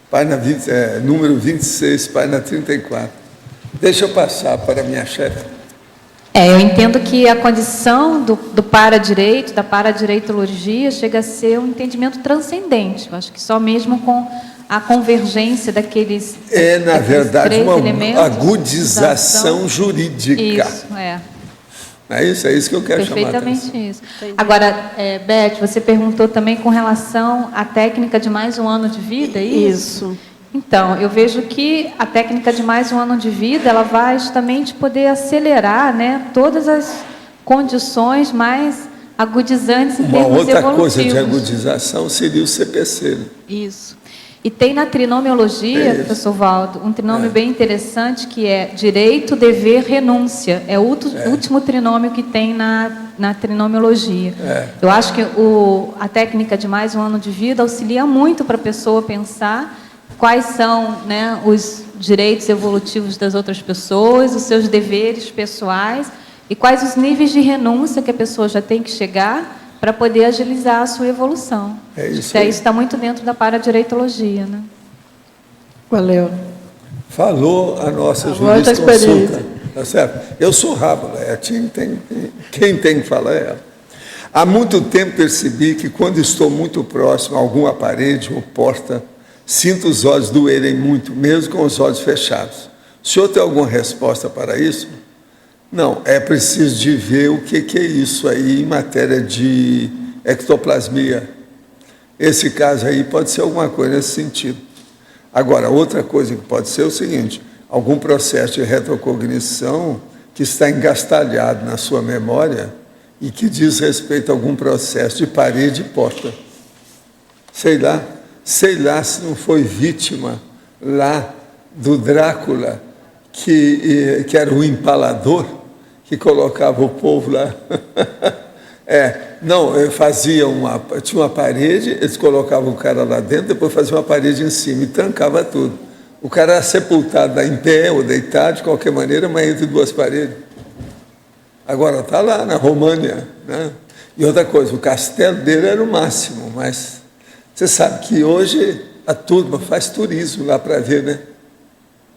Página número 26, página 34. Deixa eu passar para a minha chefe. Eu entendo que a condição do paradireito, da paradireitologia, chega a ser um entendimento transcendente. Eu acho que só mesmo com a convergência daqueles na verdade, uma agudização jurídica. Isso, É isso que eu quero chamar a atenção. Perfeitamente isso. Agora, Beth, você perguntou também com relação à técnica de mais um ano de vida, é isso? Isso. Então, eu vejo que a técnica de mais um ano de vida, ela vai justamente poder acelerar, né, todas as condições mais agudizantes em termos evolutivos. Uma outra coisa de agudização seria o CPC. Né? Isso. E tem na trinomiologia, professor Valdo, um trinômio bem interessante que é direito, dever, renúncia. É o último trinômio que tem na trinomiologia. Eu acho que a técnica de mais um ano de vida auxilia muito para a pessoa pensar quais são, né, os direitos evolutivos das outras pessoas, os seus deveres pessoais e quais os níveis de renúncia que a pessoa já tem que chegar para poder agilizar a sua evolução. Isso está muito dentro da paradireitologia, né? Valeu. Falou a nossa jurisconsulta. Tá certo? Eu sou Rábula, quem tem que falar é ela. Há muito tempo percebi que quando estou muito próximo a alguma parede ou porta, sinto os olhos doerem muito, mesmo com os olhos fechados. O senhor tem alguma resposta para isso? Não, é preciso de ver o que é isso aí em matéria de ectoplasmia. Esse caso aí pode ser alguma coisa nesse sentido. Agora, outra coisa que pode ser é o seguinte, algum processo de retrocognição que está engastalhado na sua memória e que diz respeito a algum processo de parede e porta. Sei lá se não foi vítima lá do Drácula, que era o empalador, que colocava o povo lá. Não, eu tinha uma parede, eles colocavam o cara lá dentro, depois faziam uma parede em cima e trancava tudo. O cara era sepultado lá em pé ou deitado, de qualquer maneira, mas entre duas paredes. Agora está lá na România, né? E outra coisa, o castelo dele era o máximo, mas você sabe que hoje a turma faz turismo lá para ver, né?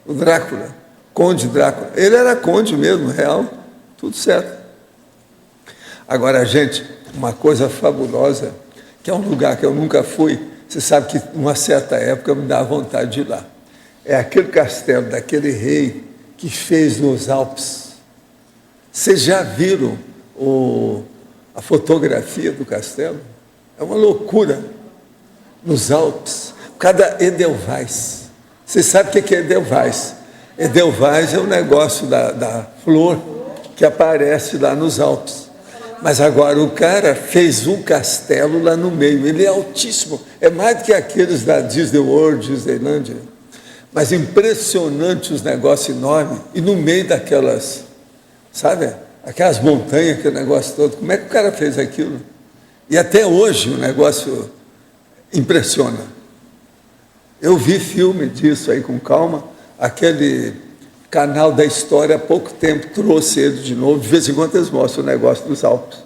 O Drácula, Conde Drácula. Ele era conde mesmo, real, tudo certo. Agora, gente, uma coisa fabulosa, que é um lugar que eu nunca fui, você sabe que numa certa época me dá vontade de ir lá. É aquele castelo daquele rei que fez nos Alpes. Vocês já viram a fotografia do castelo? É uma loucura. Nos Alpes, cada Edelweiss. Vocês sabem o que é Edelweiss? Edelweiss é o negócio da flor que aparece lá nos Alpes. Mas agora o cara fez um castelo lá no meio. Ele é altíssimo. É mais do que aqueles da Disney World, Disneylandia. Mas impressionante os negócios enormes. E no meio daquelas, sabe? Aquelas montanhas, aquele negócio todo. Como é que o cara fez aquilo? E até hoje o negócio impressiona. Eu vi filme disso aí com calma. Aquele canal da História há pouco tempo trouxe ele de novo. De vez em quando eles mostram o negócio dos Alpes.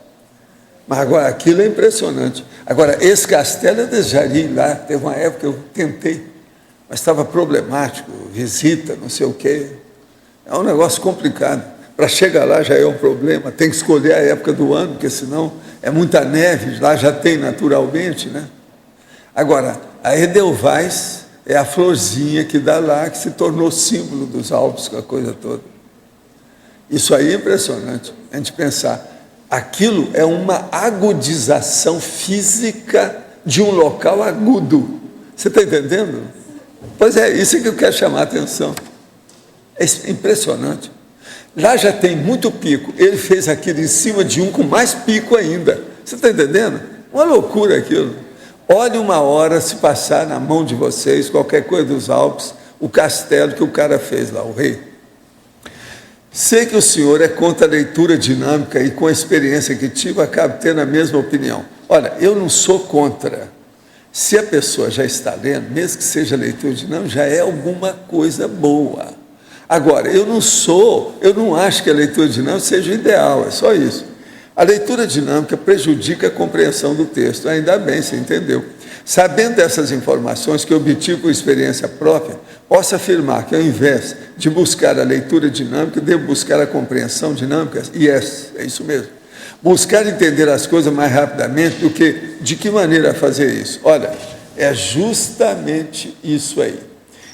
Mas agora aquilo é impressionante. Agora, esse castelo eu desejaria ir lá. Teve uma época que eu tentei, mas estava problemático, visita, não sei o quê. É um negócio complicado. Para chegar lá já é um problema. Tem que escolher a época do ano, porque senão é muita neve. Lá já tem naturalmente, né? Agora, a Edelweiss é a florzinha que dá lá, que se tornou símbolo dos Alpes, com a coisa toda. Isso aí é impressionante, a gente pensar. Aquilo é uma agudização física de um local agudo. Você está entendendo? Pois é, isso é que eu quero chamar a atenção. É impressionante. Lá já tem muito pico. Ele fez aquilo em cima de um com mais pico ainda. Você está entendendo? Uma loucura aquilo. Olhe uma hora se passar na mão de vocês, qualquer coisa dos Alpes, o castelo que o cara fez lá, o rei. Sei que o senhor é contra a leitura dinâmica e com a experiência que tive, acabo tendo a mesma opinião. Olha, eu não sou contra. Se a pessoa já está lendo, mesmo que seja leitura dinâmica, já é alguma coisa boa. Agora, eu não acho que a leitura dinâmica seja ideal, é só isso. A leitura dinâmica prejudica a compreensão do texto. Ainda bem, você entendeu. Sabendo dessas informações que eu obtive por experiência própria, posso afirmar que ao invés de buscar a leitura dinâmica, devo buscar a compreensão dinâmica. Yes, é isso mesmo. Buscar entender as coisas mais rapidamente do que de que maneira fazer isso. Olha, é justamente isso aí.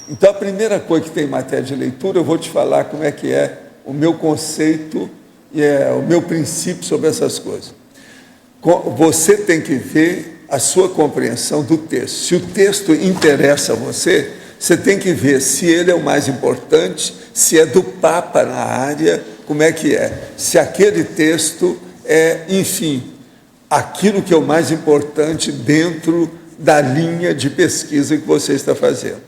Então, a primeira coisa que tem em matéria de leitura, eu vou te falar como é que é o meu conceito e o meu princípio sobre essas coisas. Você tem que ver a sua compreensão do texto. Se o texto interessa a você, você tem que ver se ele é o mais importante, se é do Papa na área, como é que é. Se aquele texto é, enfim, aquilo que é o mais importante dentro da linha de pesquisa que você está fazendo.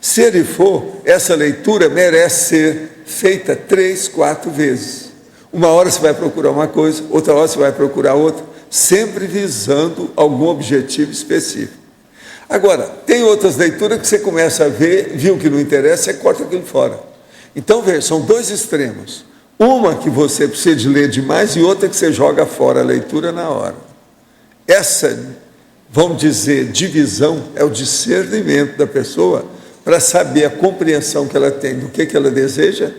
Se ele for, essa leitura merece ser feita 3, 4 vezes. Uma hora você vai procurar uma coisa, outra hora você vai procurar outra, sempre visando algum objetivo específico. Agora, tem outras leituras que você começa a ver, viu que não interessa, você corta aquilo fora. Então, veja, são dois extremos. Uma que você precisa de ler demais e outra que você joga fora a leitura na hora. Essa, vamos dizer, divisão é o discernimento da pessoa para saber a compreensão que ela tem do que ela deseja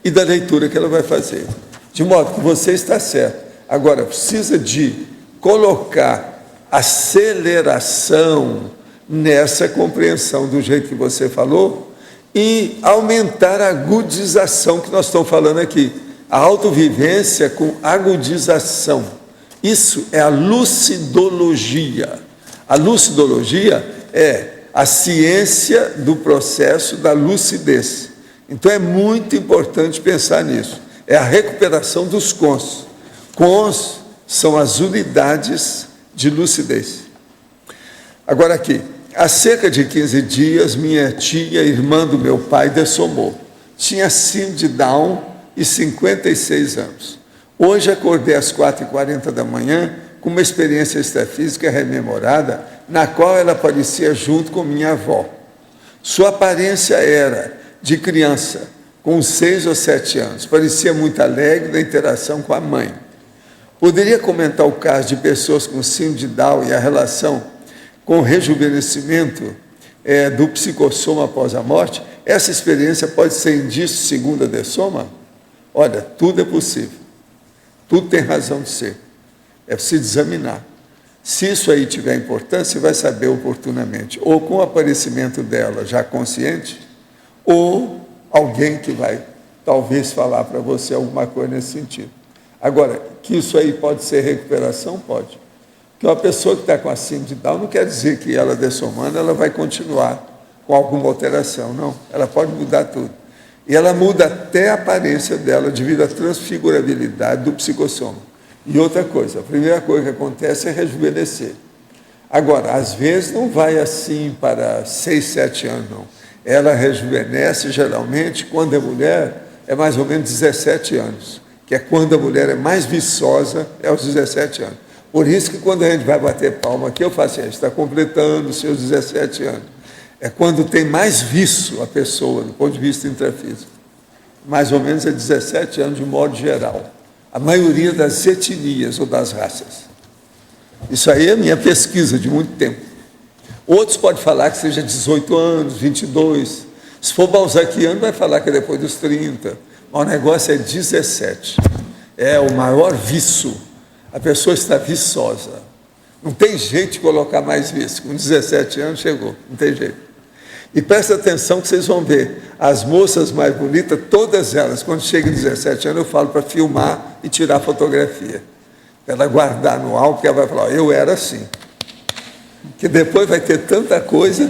e da leitura que ela vai fazer. De modo que você está certo. Agora, precisa de colocar aceleração nessa compreensão do jeito que você falou e aumentar a agudização que nós estamos falando aqui. A autovivência com agudização. Isso é a lucidologia. A lucidologia é a ciência do processo da lucidez. Então é muito importante pensar nisso. É a recuperação dos cons. Cons são as unidades de lucidez. Agora aqui, há cerca de 15 dias, minha tia, irmã do meu pai, dessomou. Tinha síndrome de Down e 56 anos. Hoje acordei às 4h40 da manhã com uma experiência extrafísica rememorada, na qual ela aparecia junto com minha avó. Sua aparência era de criança, com 6 ou 7 anos. Parecia muito alegre na interação com a mãe. Poderia comentar o caso de pessoas com síndrome de Down e a relação com o rejuvenescimento do psicossoma após a morte? Essa experiência pode ser indício segundo a Dessoma? Olha, tudo é possível. Tudo tem razão de ser. É preciso examinar. Se isso aí tiver importância, você vai saber oportunamente, ou com o aparecimento dela já consciente, ou alguém que vai talvez falar para você alguma coisa nesse sentido. Agora, que isso aí pode ser recuperação? Pode. Porque uma pessoa que está com a síndrome de Down não quer dizer que ela, dessomando, ela vai continuar com alguma alteração. Não, ela pode mudar tudo. E ela muda até a aparência dela devido à transfigurabilidade do psicossoma. E outra coisa, a primeira coisa que acontece é rejuvenescer. Agora, às vezes não vai assim para 6, 7 anos, não. Ela rejuvenesce geralmente quando a mulher é mais ou menos 17 anos, que é quando a mulher é mais viçosa, é aos 17 anos. Por isso que quando a gente vai bater palma aqui, eu faço assim, a gente está completando os seus 17 anos. É quando tem mais vício a pessoa, do ponto de vista intrafísico. Mais ou menos é 17 anos de modo geral. A maioria das etnias ou das raças. Isso aí é minha pesquisa de muito tempo. Outros podem falar que seja 18 anos, 22. Se for balzaquiano, vai falar que é depois dos 30. Mas o negócio é 17. É o maior vício. A pessoa está viçosa. Não tem jeito de colocar mais vício. Com 17 anos chegou, não tem jeito. E presta atenção que vocês vão ver, as moças mais bonitas, todas elas, quando chegam a 17 anos, eu falo para filmar e tirar fotografia. Para ela guardar no álbum, porque ela vai falar, eu era assim. Que depois vai ter tanta coisa.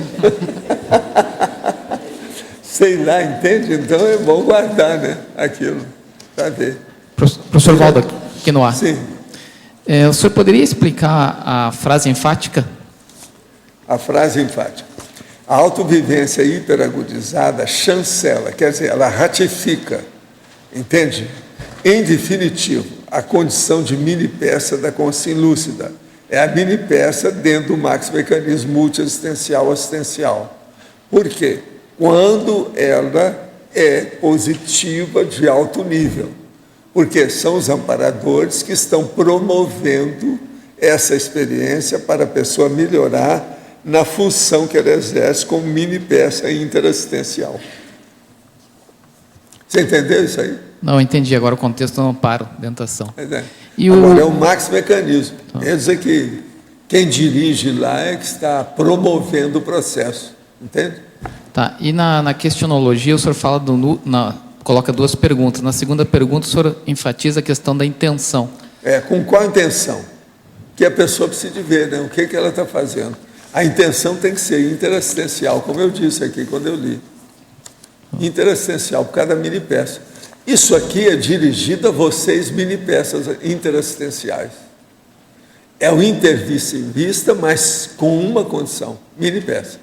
Sei lá, entende? Então é bom guardar, né? Aquilo, para ver. Professor Valdo, aqui no ar. Sim. O senhor poderia explicar a frase enfática? A frase enfática. A autovivência hiperagudizada chancela, quer dizer, ela ratifica, entende? Em definitivo, a condição de mini-peça da consciência lúcida. É a mini-peça dentro do maxi-mecanismo multi-assistencial assistencial. Por quê? Quando ela é positiva de alto nível. Porque são os amparadores que estão promovendo essa experiência para a pessoa melhorar na função que ela exerce como mini-peça interassistencial. Você entendeu isso aí? Não, entendi. Agora o contexto não para dentro da ação. Agora é o maxi-mecanismo. Quer dizer que quem dirige lá é que está promovendo o processo. Entende? Tá. E na questionologia, o senhor fala coloca 2 perguntas. Na segunda pergunta, o senhor enfatiza a questão da intenção. Com qual intenção? Que a pessoa precisa ver, né? O que ela está fazendo. A intenção tem que ser interassistencial, como eu disse aqui quando eu li. Interassistencial, por cada mini-peça. Isso aqui é dirigido a vocês, mini-peças interassistenciais. É o intervista em vista, mas com uma condição, mini-peça.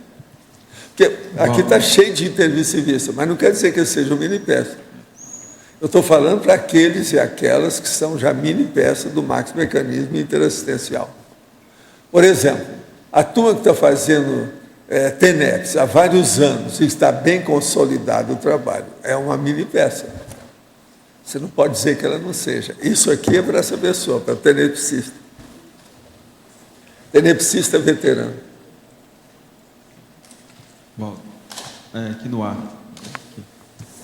Porque aqui está cheio de intervista em vista, mas não quer dizer que seja uma mini-peça. Eu estou falando para aqueles e aquelas que são já mini-peça do maxi-mecanismo interassistencial. Por exemplo, a turma que está fazendo TENEPS há vários anos e está bem consolidado o trabalho, é uma mini-peça. Você não pode dizer que ela não seja. Isso aqui é para essa pessoa, para o tenepsista. Tenepsista veterano. Bom, aqui no ar.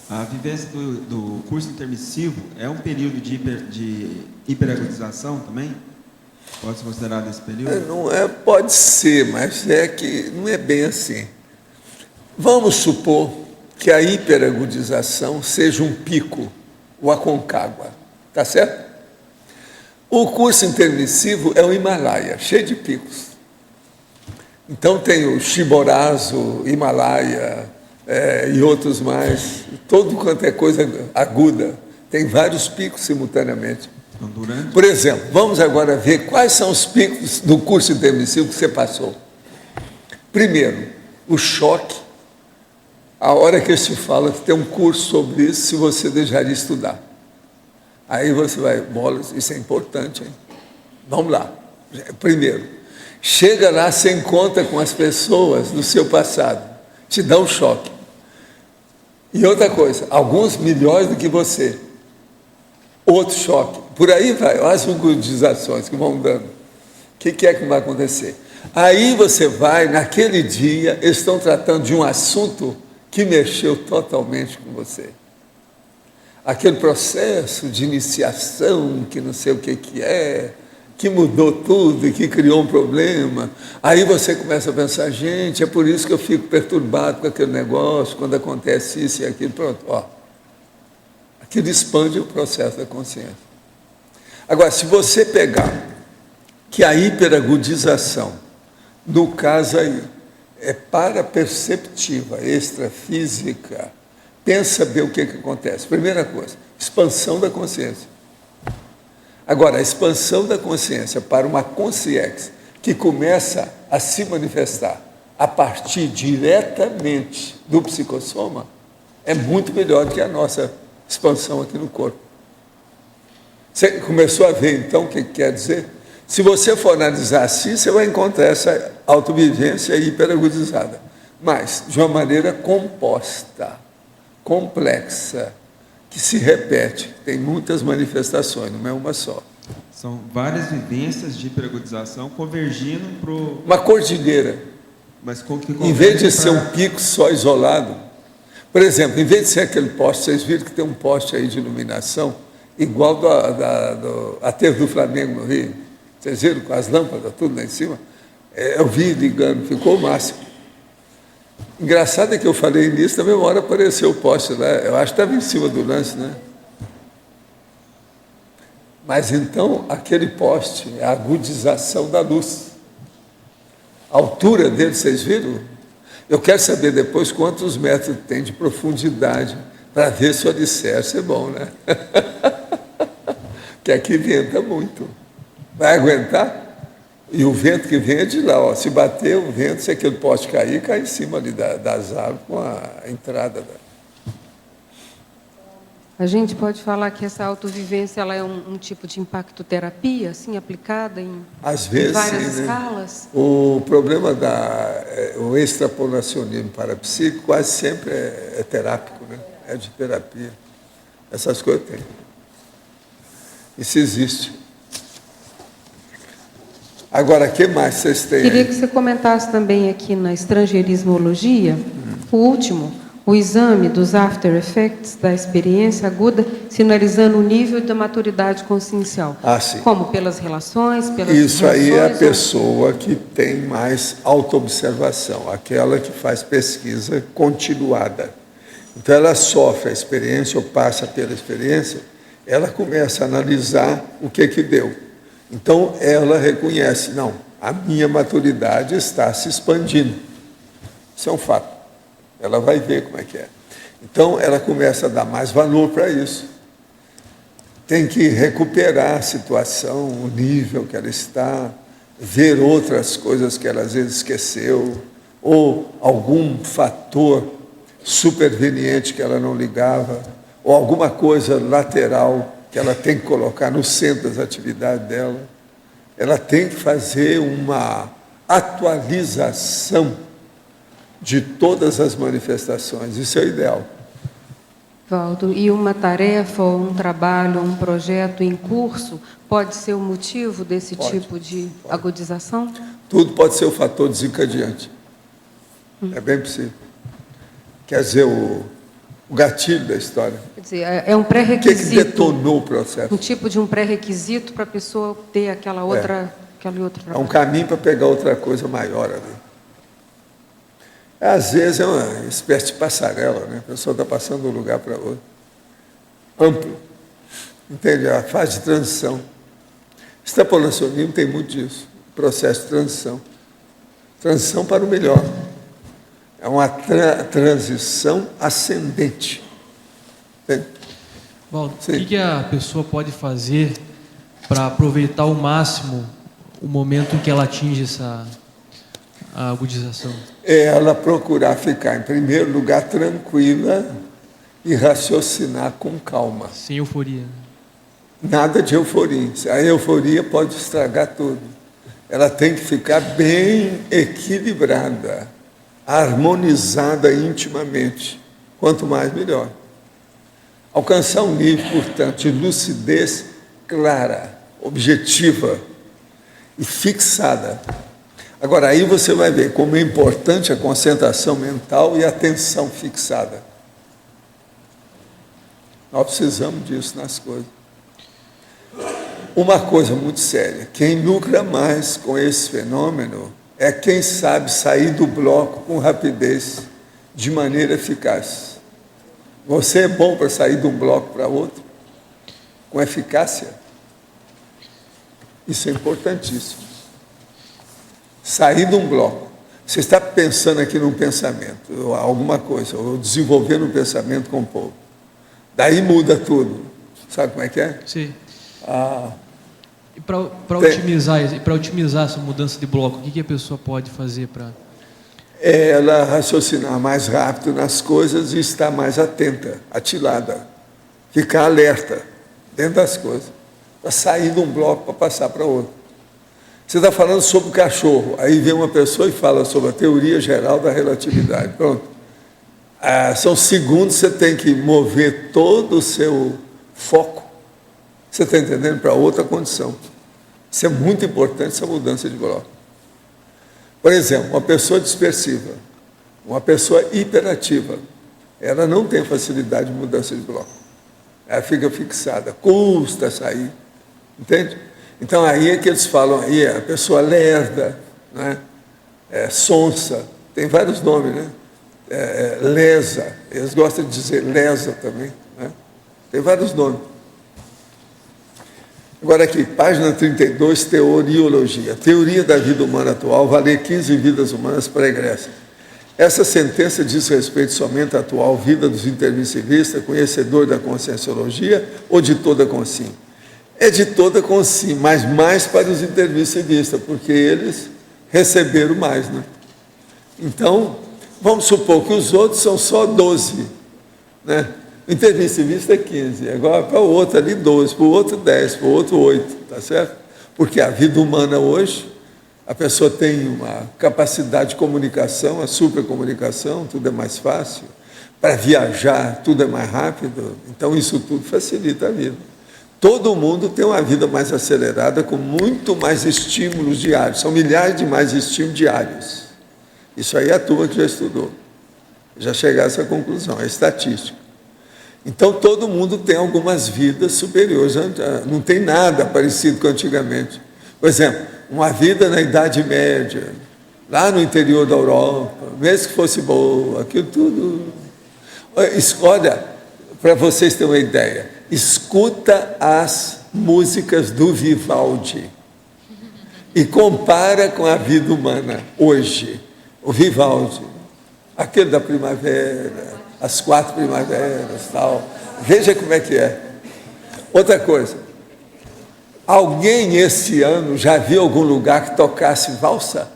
A vivência do curso intermissivo é um período de hiperagudização também? Pode ser considerado esse período? Não é, pode ser, mas é que não é bem assim. Vamos supor que a hiperagudização seja um pico, o Aconcagua, tá certo? O curso intermissivo é o Himalaia, cheio de picos. Então tem o Chimborazo, Himalaia e outros mais, todo quanto é coisa aguda, tem vários picos simultaneamente. Por exemplo, vamos agora ver quais são os picos do curso intermissivo que você passou. Primeiro, o choque. A hora que eu te falo que tem um curso sobre isso, se você deixar de estudar. Aí você vai, bolas, isso é importante, hein? Vamos lá. Primeiro, chega lá, você encontra com as pessoas do seu passado, te dá um choque. E outra coisa, alguns melhores do que você, outro choque. Por aí vai, olha as agudizações que vão dando. O que é que vai acontecer? Aí você vai, naquele dia, eles estão tratando de um assunto que mexeu totalmente com você. Aquele processo de iniciação, que não sei o que é, que mudou tudo e que criou um problema. Aí você começa a pensar, gente, é por isso que eu fico perturbado com aquele negócio, quando acontece isso e aquilo, pronto, ó. Aquilo expande o processo da consciência. Agora, se você pegar que a hiperagudização, no caso aí, é paraperceptiva, extrafísica, pensa bem o que acontece. Primeira coisa, expansão da consciência. Agora, a expansão da consciência para uma consciência que começa a se manifestar a partir diretamente do psicossoma é muito melhor do que a nossa expansão aqui no corpo. Você começou a ver, então, o que quer dizer? Se você for analisar assim, você vai encontrar essa autovivência hiperagudizada, mas de uma maneira composta, complexa, que se repete, tem muitas manifestações, não é uma só. São várias vivências de hiperagudização convergindo para uma cordilheira. Mas com que em vez de ser um pico só isolado, por exemplo, em vez de ser aquele poste, vocês viram que tem um poste aí de iluminação, igual do aterro do Flamengo no Rio. Vocês viram com as lâmpadas, tudo lá em cima? Eu vi ligando, ficou o máximo. Engraçado é que eu falei nisso, na mesma hora apareceu o poste lá, eu acho que estava em cima do lance, né? Mas então, aquele poste é a agudização da luz. A altura dele, vocês viram? Eu quero saber depois quantos metros tem de profundidade, para ver se o alicerce é bom, né? Que aqui venta muito. Vai aguentar? E o vento que vem é de lá, ó. Se bater o vento, se aquele poste cair, cai em cima ali das árvores com a entrada. A gente pode falar que essa autovivência ela é um tipo de impactoterapia, assim, aplicada em, às vezes, em várias sim, escalas? Né? O problema o extrapolacionismo parapsíquico quase sempre é terápico, né? É de terapia. Essas coisas tem. Isso existe. Agora, o que mais vocês têm? Queria aí? que você comentasse também aqui na estrangeirismologia, o último, o exame dos after effects da experiência aguda, sinalizando o nível da maturidade consciencial. Ah, sim. Como? Pelas relações, pelas Isso aí é a reações, pessoa que tem mais autoobservação, aquela que faz pesquisa continuada. Então, ela sofre a experiência ou passa pela experiência, ela começa a analisar o que deu. Então, ela reconhece, não, a minha maturidade está se expandindo. Isso é um fato. Ela vai ver como é que é. Então, ela começa a dar mais valor para isso. Tem que recuperar a situação, o nível que ela está, ver outras coisas que ela às vezes esqueceu, ou algum fator superveniente que ela não ligava, ou alguma coisa lateral que ela tem que colocar no centro das atividades dela. Ela tem que fazer uma atualização de todas as manifestações. Isso é o ideal. Valdo, e uma tarefa, ou um trabalho, ou um projeto em curso pode ser o motivo desse tipo de agudização? Tudo pode ser o fator desencadeante. É bem possível. Quer dizer, o gatilho da história. Quer dizer, é um pré-requisito. O que detonou o processo? Um tipo de um pré-requisito para a pessoa ter aquela outra... É um caminho para pegar outra coisa maior ali. Às vezes é uma espécie de passarela, né? A pessoa está passando de um lugar para outro. Amplo. Entende? A fase de transição. Extrapolacionismo tem muito disso. Processo de transição. Transição para o melhor. É uma transição ascendente. Entende? Valdo, o que a pessoa pode fazer para aproveitar ao máximo o momento em que ela atinge essa agudização? É ela procurar ficar, em primeiro lugar, tranquila e raciocinar com calma. Sem euforia. Nada de euforia. A euforia pode estragar tudo. ela tem que ficar bem equilibrada, harmonizada intimamente. Quanto mais, melhor. Alcançar um nível, portanto, de lucidez clara, objetiva e fixada. Agora, aí você vai ver como é importante a concentração mental e a atenção fixada. Nós precisamos disso nas coisas. Uma coisa muito séria, quem lucra mais com esse fenômeno é quem sabe sair do bloco com rapidez, de maneira eficaz. Você é bom para sair de um bloco para outro, com eficácia? Isso é importantíssimo. Sair de um bloco. Você está pensando aqui num pensamento, ou alguma coisa, ou desenvolvendo um pensamento com o povo. Daí muda tudo. Sabe como é que é? Sim. E para otimizar essa mudança de bloco, o que a pessoa pode fazer para... Ela raciocinar mais rápido nas coisas e estar mais atenta, atilada. Ficar alerta dentro das coisas. Para sair de um bloco para passar para outro. Você está falando sobre o cachorro, aí vem uma pessoa e fala sobre a teoria geral da relatividade. Pronto. São segundos, você tem que mover todo o seu foco. Você está entendendo? Para outra condição. Isso é muito importante, essa mudança de bloco. Por exemplo, uma pessoa dispersiva, uma pessoa hiperativa, ela não tem facilidade de mudança de bloco. Ela fica fixada, custa sair. Entende? Então, aí é que eles falam, aí a pessoa lerda, né? Sonsa, tem vários nomes, né? Lesa, eles gostam de dizer lesa também, né? Tem vários nomes. Agora aqui, página 32, teoriologia. Teoria da vida humana atual, valer 15 vidas humanas pregressas. Essa sentença diz respeito somente à atual vida dos intermissivistas, conhecedor da conscienciologia ou de toda a consciência? É de toda a consciência, mas mais para os intermissivistas, porque eles receberam mais, né? Então, vamos supor que os outros são só 12, né? O intermissivista é 15, agora para o outro ali 12, para o outro 10, para o outro 8, tá certo? Porque a vida humana hoje, a pessoa tem uma capacidade de comunicação, a supercomunicação, tudo é mais fácil, para viajar tudo é mais rápido, então isso tudo facilita a vida. Todo mundo tem uma vida mais acelerada, com muito mais estímulos diários, são milhares de mais estímulos diários. Isso aí é a turma que já estudou, já chegar a essa conclusão, é estatística. Então, todo mundo tem algumas vidas superiores, não tem nada parecido com antigamente. Por exemplo, uma vida na Idade Média, lá no interior da Europa, mesmo que fosse boa, aquilo tudo. Olha, para vocês terem uma ideia, escuta as músicas do Vivaldi e compara com a vida humana hoje. O Vivaldi, aquele da primavera, as 4 primaveras, tal. Veja como é que é. Outra coisa, alguém esse ano já viu algum lugar que tocasse valsa?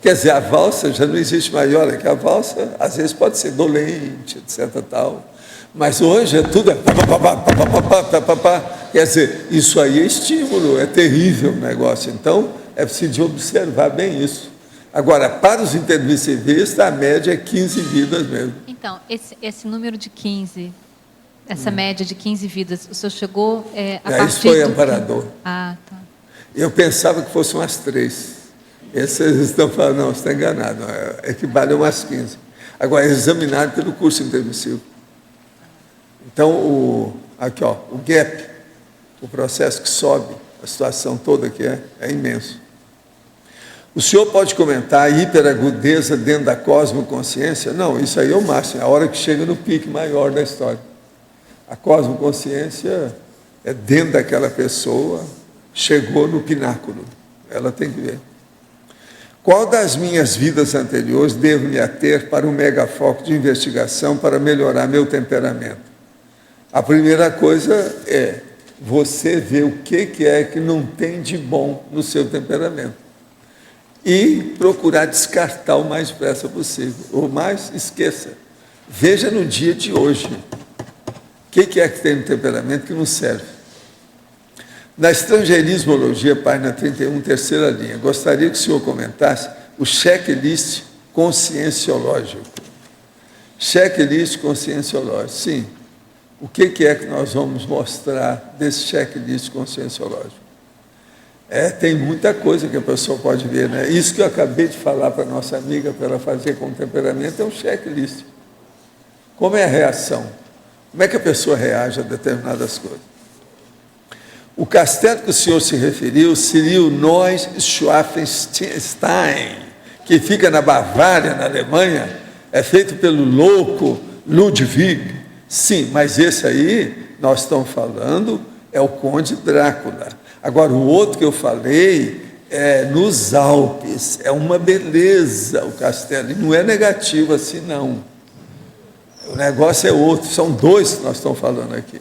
Quer dizer, a valsa já não existe mais. Olha que a valsa, às vezes, pode ser dolente, etc. Tal. Mas hoje tudo é... Quer dizer, isso aí é estímulo, é terrível o negócio. Então, é preciso observar bem isso. Agora, para os intermissivistas, a média é 15 vidas mesmo. Então, esse número de 15, essa média de 15 vidas, o senhor chegou a partir isso foi amparador. Ah, tá. Eu pensava que fossem umas 3. Esses estão falando, não, você está enganado, equivale a umas 15. Agora, é examinado pelo curso intermissivo. Então, aqui, ó, o gap, o processo que sobe, a situação toda que é imenso. O senhor pode comentar a hiperagudeza dentro da cosmoconsciência? Não, isso aí é o máximo, é a hora que chega no pique maior da história. A cosmoconsciência é dentro daquela pessoa, chegou no pináculo, ela tem que ver. Qual das minhas vidas anteriores devo me ater para um megafoco de investigação para melhorar meu temperamento? A primeira coisa é você ver o que é que não tem de bom no seu temperamento. E procurar descartar o mais depressa possível. Ou mais, esqueça. Veja no dia de hoje. O que é que tem no temperamento que não serve? Na estrangeirismologia, página 31, terceira linha, gostaria que o senhor comentasse o checklist conscienciológico. Checklist conscienciológico, sim. O que é que nós vamos mostrar desse checklist conscienciológico? Tem muita coisa que a pessoa pode ver, né? Isso que eu acabei de falar para a nossa amiga, para ela fazer com temperamento, é um checklist. Como é a reação? Como é que a pessoa reage a determinadas coisas? O castelo que o senhor se referiu seria o Neuschwanstein, que fica na Bavária, na Alemanha, é feito pelo louco Ludwig. Sim, mas esse aí, nós estamos falando, é o Conde Drácula. Agora, o outro que eu falei é nos Alpes, é uma beleza o castelo, e não é negativo assim, não. O negócio é outro, são dois que nós estamos falando aqui.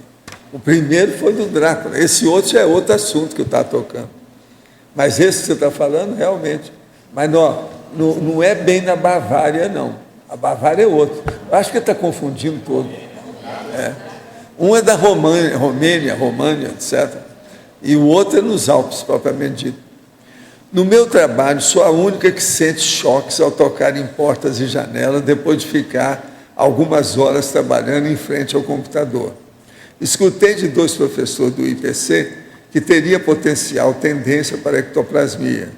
O primeiro foi do Drácula, esse outro já é outro assunto que eu estava tocando. Mas esse que você está falando, realmente. Mas não é bem na Bavária, não. A Bavária é outro. Eu acho que ele está confundindo todo. Um é da Romênia, etc. E o outro é nos Alpes, propriamente dito. No meu trabalho, sou a única que sente choques ao tocar em portas e janelas depois de ficar algumas horas trabalhando em frente ao computador. Escutei de 2 professores do IPC que teria potencial tendência para ectoplasmia.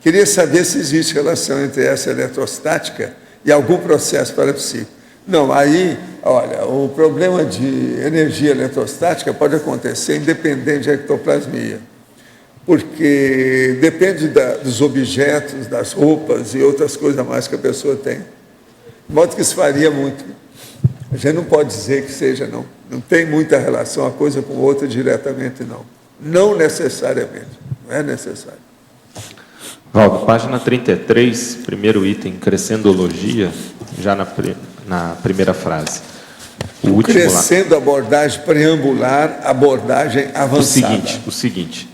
Queria saber se existe relação entre essa eletrostática e algum processo parapsíquico. Não, aí, olha, o problema de energia eletrostática pode acontecer independente de ectoplasmia, porque depende dos objetos, das roupas e outras coisas mais que a pessoa tem. De modo que isso varia muito. A gente não pode dizer que seja, não. Não tem muita relação uma coisa com outra diretamente, não. Não necessariamente. Não é necessário. Valdo, página 33, primeiro item, crescendologia, já na primeira frase. O último crescendo, lá. Abordagem preambular, abordagem avançada. O seguinte.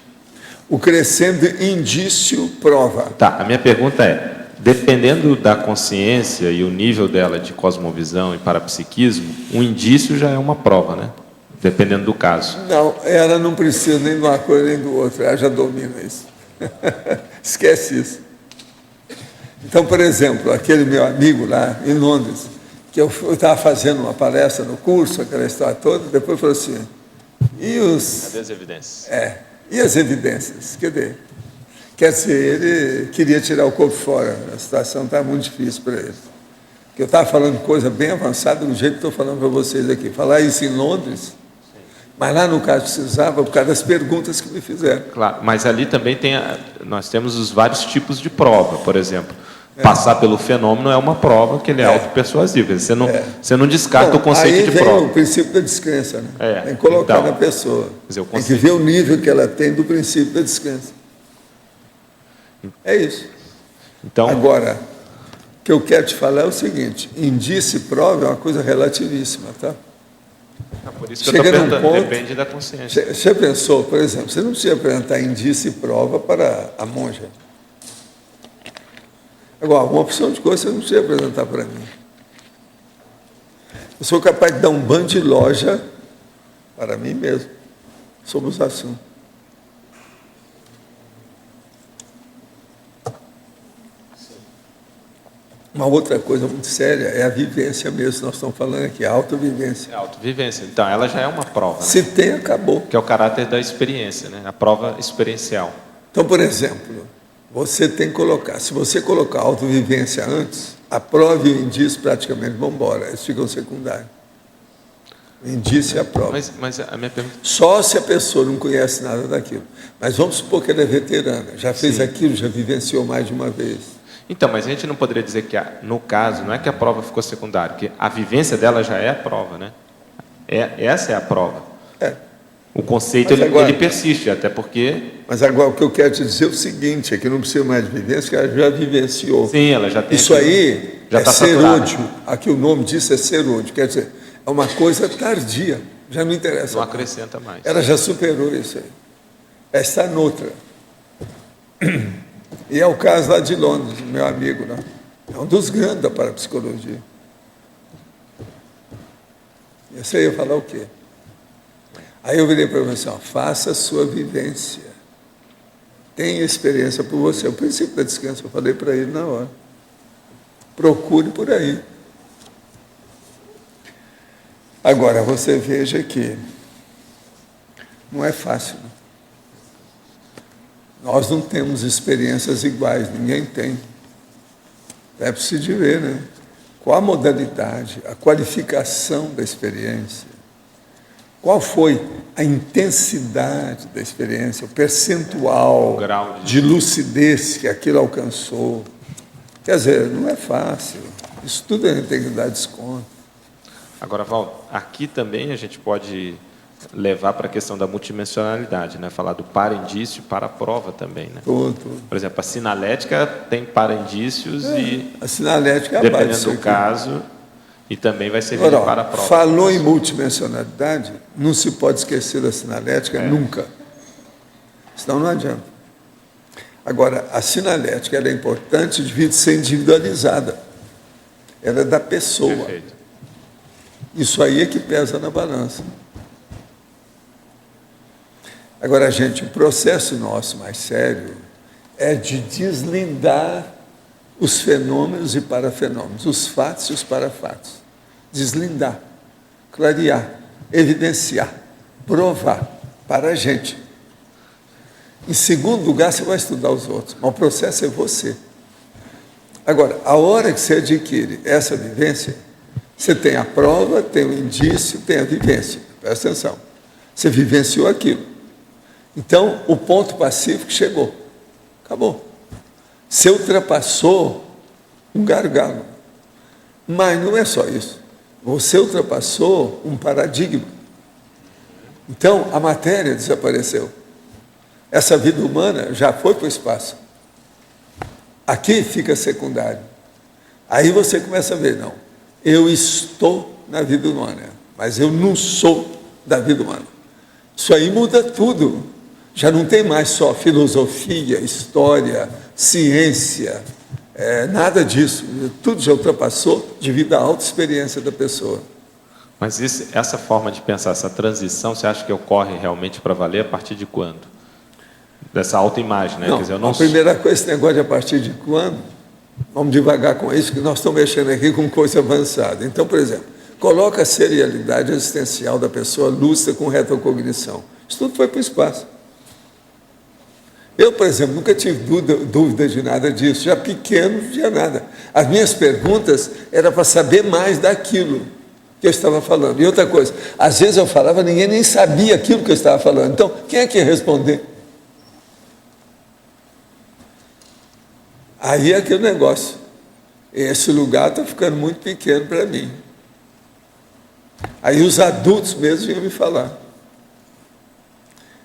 O crescendo, indício, prova. Tá, a minha pergunta é, dependendo da consciência e o nível dela de cosmovisão e parapsiquismo, um indício já é uma prova, né? Dependendo do caso. Não, ela não precisa nem de uma coisa nem do outro, ela já domina isso. Esquece isso. Então, por exemplo, aquele meu amigo lá em Londres, que eu estava fazendo uma palestra no curso, aquela história toda, depois falou assim, Cadê as evidências? E as evidências? Quer dizer, ele queria tirar o corpo fora, a situação estava muito difícil para ele. Porque eu estava falando coisa bem avançada, do jeito que estou falando para vocês aqui. Falar isso em Londres, mas lá no caso precisava, por causa das perguntas que me fizeram. Claro, mas ali também nós temos os vários tipos de prova, por exemplo. Passar pelo fenômeno é uma prova que ele é autopersuasivo. Você não descarta o conceito de prova. Aí vem o princípio da descrença, né? Tem que colocar na pessoa. Tem que ver o nível que ela tem do princípio da descrença. É isso. Então, agora, o que eu quero te falar é o seguinte, indício e prova é uma coisa relativíssima, tá? Por isso que eu estou perguntando, depende da consciência. Você pensou, por exemplo, você não precisa apresentar indício e prova para a monja. Agora, uma opção de coisa você não precisa apresentar para mim. Eu sou capaz de dar um banho de loja para mim mesmo, sobre os assuntos. Uma outra coisa muito séria é a vivência mesmo, nós estamos falando aqui, a autovivência. Autovivência, então ela já é uma prova. Se tem, acabou. Que é o caráter da experiência, né? A prova experiencial. Então, por exemplo, você tem que colocar, se você colocar a autovivência antes, a prova e o indício praticamente vão embora, eles ficam secundários. O indício e a prova. Mas a minha pergunta... Só se a pessoa não conhece nada daquilo. Mas vamos supor que ela é veterana, já fez aquilo, já vivenciou mais de uma vez. Então, mas a gente não poderia dizer que, no caso, não é que a prova ficou secundária, porque a vivência dela já é a prova, né? Essa é a prova. O conceito, ele persiste, até porque... Mas agora, o que eu quero te dizer é o seguinte, é que não precisa mais de vivência, que ela já vivenciou. Sim, ela já tem... Isso aí já é serôdio. Aqui o nome disso é serôdio, quer dizer, é uma coisa tardia, já não interessa. Não acrescenta mais. Ela já superou isso aí. Ela está noutra. E é o caso lá de Londres, meu amigo, né? É um dos grandes da parapsicologia. E você ia falar o quê? Aí eu virei para ele assim, ó, faça a sua vivência. Tenha experiência por você. O princípio da descanso, eu falei para ele na hora. Procure por aí. Agora, você veja que não é fácil. Nós não temos experiências iguais, ninguém tem. É preciso ver, né? Qual a modalidade, a qualificação da experiência? Qual foi a intensidade da experiência, o percentual de lucidez que aquilo alcançou? Quer dizer, não é fácil. Isso tudo a gente tem que dar desconto. Agora, Val, aqui também a gente pode levar para a questão da multidimensionalidade, né? Falar do para-indício e para-prova também, né? Tudo. Por exemplo, a sinalética tem para-indícios e... A sinalética é a dependendo base do disso caso, e também vai servir de para-prova. Falou em multidimensionalidade, não se pode esquecer da sinalética nunca. Senão não adianta. Agora, a sinalética ela é importante devido a ser individualizada. Ela é da pessoa. Perfeito. Isso aí é que pesa na balança. Agora, gente, o processo nosso mais sério é de deslindar os fenômenos e parafenômenos, os fatos e os parafatos. Deslindar, clarear, evidenciar, provar para a gente. Em segundo lugar, você vai estudar os outros, mas o processo é você. Agora, a hora que você adquire essa vivência, você tem a prova, tem o indício, tem a vivência. Presta atenção. Você vivenciou aquilo. Então, o ponto pacífico chegou. Acabou. Você ultrapassou um gargalo. Mas não é só isso. Você ultrapassou um paradigma. Então, a matéria desapareceu. Essa vida humana já foi para o espaço. Aqui fica secundário. Aí você começa a ver, não, eu estou na vida humana, mas eu não sou da vida humana. Isso aí muda tudo. Já não tem mais só filosofia, história, ciência, nada disso. Tudo já ultrapassou devido à autoexperiência da pessoa. Mas essa forma de pensar, essa transição, você acha que ocorre realmente para valer a partir de quando? Dessa autoimagem, né? Não, quer dizer, a primeira coisa, esse negócio de a partir de quando, vamos devagar com isso, que nós estamos mexendo aqui com coisa avançada. Então, por exemplo, coloca a serialidade existencial da pessoa lúcida com retrocognição. Isso tudo foi para o espaço. Eu, por exemplo, nunca tive dúvida de nada disso. Já pequeno, não tinha nada. As minhas perguntas eram para saber mais daquilo que eu estava falando. E outra coisa, às vezes eu falava, ninguém nem sabia aquilo que eu estava falando. Então, quem é que ia responder? Aí é aquele negócio. Esse lugar está ficando muito pequeno para mim. Aí os adultos mesmo iam me falar.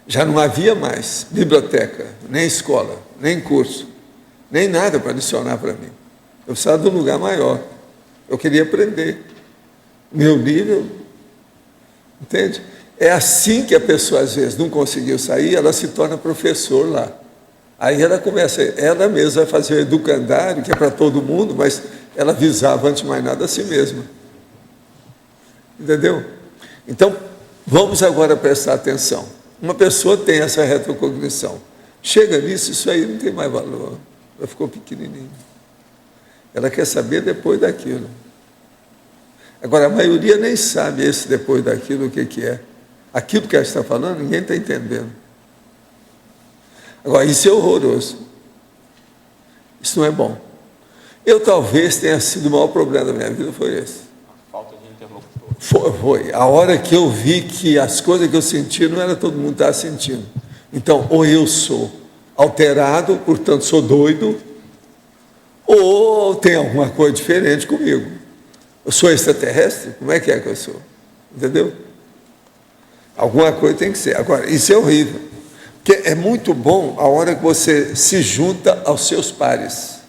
Já não havia mais biblioteca, nem escola, nem curso, nem nada para adicionar para mim. Eu precisava de um lugar maior. Eu queria aprender. Meu nível, entende? É assim que a pessoa, às vezes, não conseguiu sair, ela se torna professor lá. Aí ela começa, ela mesma a fazer o educandário, que é para todo mundo, mas ela visava, antes de mais nada, a si mesma. Entendeu? Então, vamos agora prestar atenção. Uma pessoa tem essa retrocognição. Chega nisso, isso aí não tem mais valor. Ela ficou pequenininha. Ela quer saber depois daquilo. Agora, a maioria nem sabe esse depois daquilo o que é. Aquilo que ela está falando, ninguém está entendendo. Agora, isso é horroroso. Isso não é bom. Eu talvez tenha sido o maior problema da minha vida, foi esse. A falta de interlocutor. Foi. A hora que eu vi que as coisas que eu sentia não era todo mundo que estava sentindo. Então, ou eu sou alterado, portanto sou doido, ou tem alguma coisa diferente comigo. Eu sou extraterrestre? Como é que eu sou? Entendeu? Alguma coisa tem que ser. Agora, isso é horrível. Porque é muito bom a hora que você se junta aos seus pares.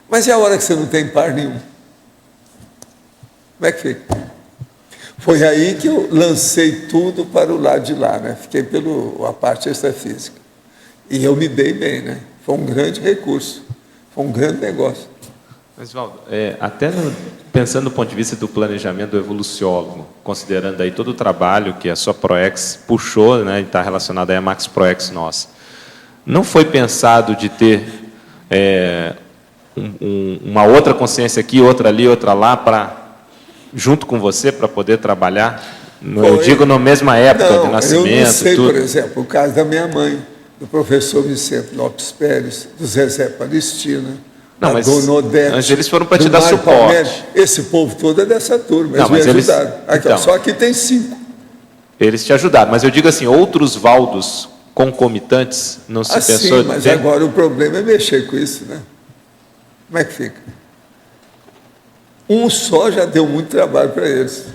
Mas é a hora que você não tem par nenhum. Como é que fica? Foi aí que eu lancei tudo para o lado de lá, né? Fiquei pela parte extrafísica. E eu me dei bem, né? Foi um grande recurso. Foi um grande negócio. Mas, Valdo, até pensando do ponto de vista do planejamento do evoluciólogo, considerando aí todo o trabalho que a sua ProEx puxou, né, e está relacionado aí à Max ProEx nossa, não foi pensado de ter uma outra consciência aqui, outra ali, outra lá, junto com você, para poder trabalhar? Eu digo na mesma época de nascimento. Eu não sei, tudo. Por exemplo, o caso da minha mãe, do professor Vicente Lopes Pérez, do Zezé Palestina, não, mas Dona Odete, eles foram para te dar suporte. Palmeiras. Esse povo todo é dessa turma, eles me ajudaram. Aqui, então, só aqui tem 5. Eles te ajudaram, mas eu digo assim, outros Valdos concomitantes, não se pensou... Sim, mas agora o problema é mexer com isso, né? Como é que fica? Um só já deu muito trabalho para eles.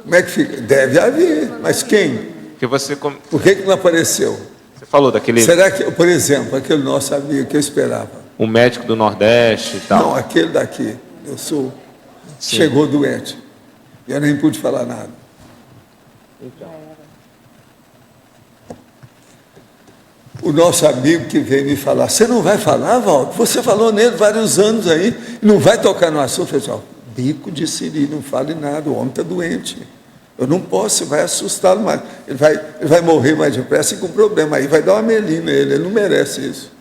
Como é que fica? Deve haver, mas quem? Que você... Por que não apareceu? Você falou daquele... Será que, por exemplo, aquele nosso amigo que eu esperava? O médico do Nordeste e tal. Não, aquele daqui, do Sul, chegou doente. Eu nem pude falar nada. O nosso amigo que veio me falar, você não vai falar, Valdo? Você falou nele vários anos aí, não vai tocar no assunto. Eu falei, bico de siri, não fale nada, o homem está doente. Eu não posso, vai assustá-lo mais. Ele vai morrer mais depressa e com problema. Aí vai dar uma melina ele não merece isso.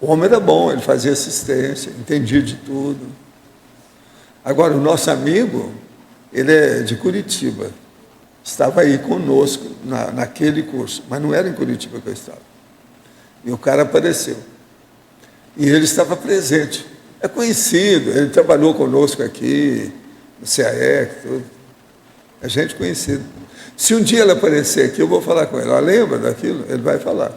O homem era bom, ele fazia assistência, entendia de tudo. Agora, o nosso amigo, ele é de Curitiba. Estava aí conosco naquele curso, mas não era em Curitiba que eu estava. E o cara apareceu. E ele estava presente. É conhecido, ele trabalhou conosco aqui, no CAE, tudo. É gente conhecida. Se um dia ele aparecer aqui, eu vou falar com ele. Lembra daquilo? Ele vai falar.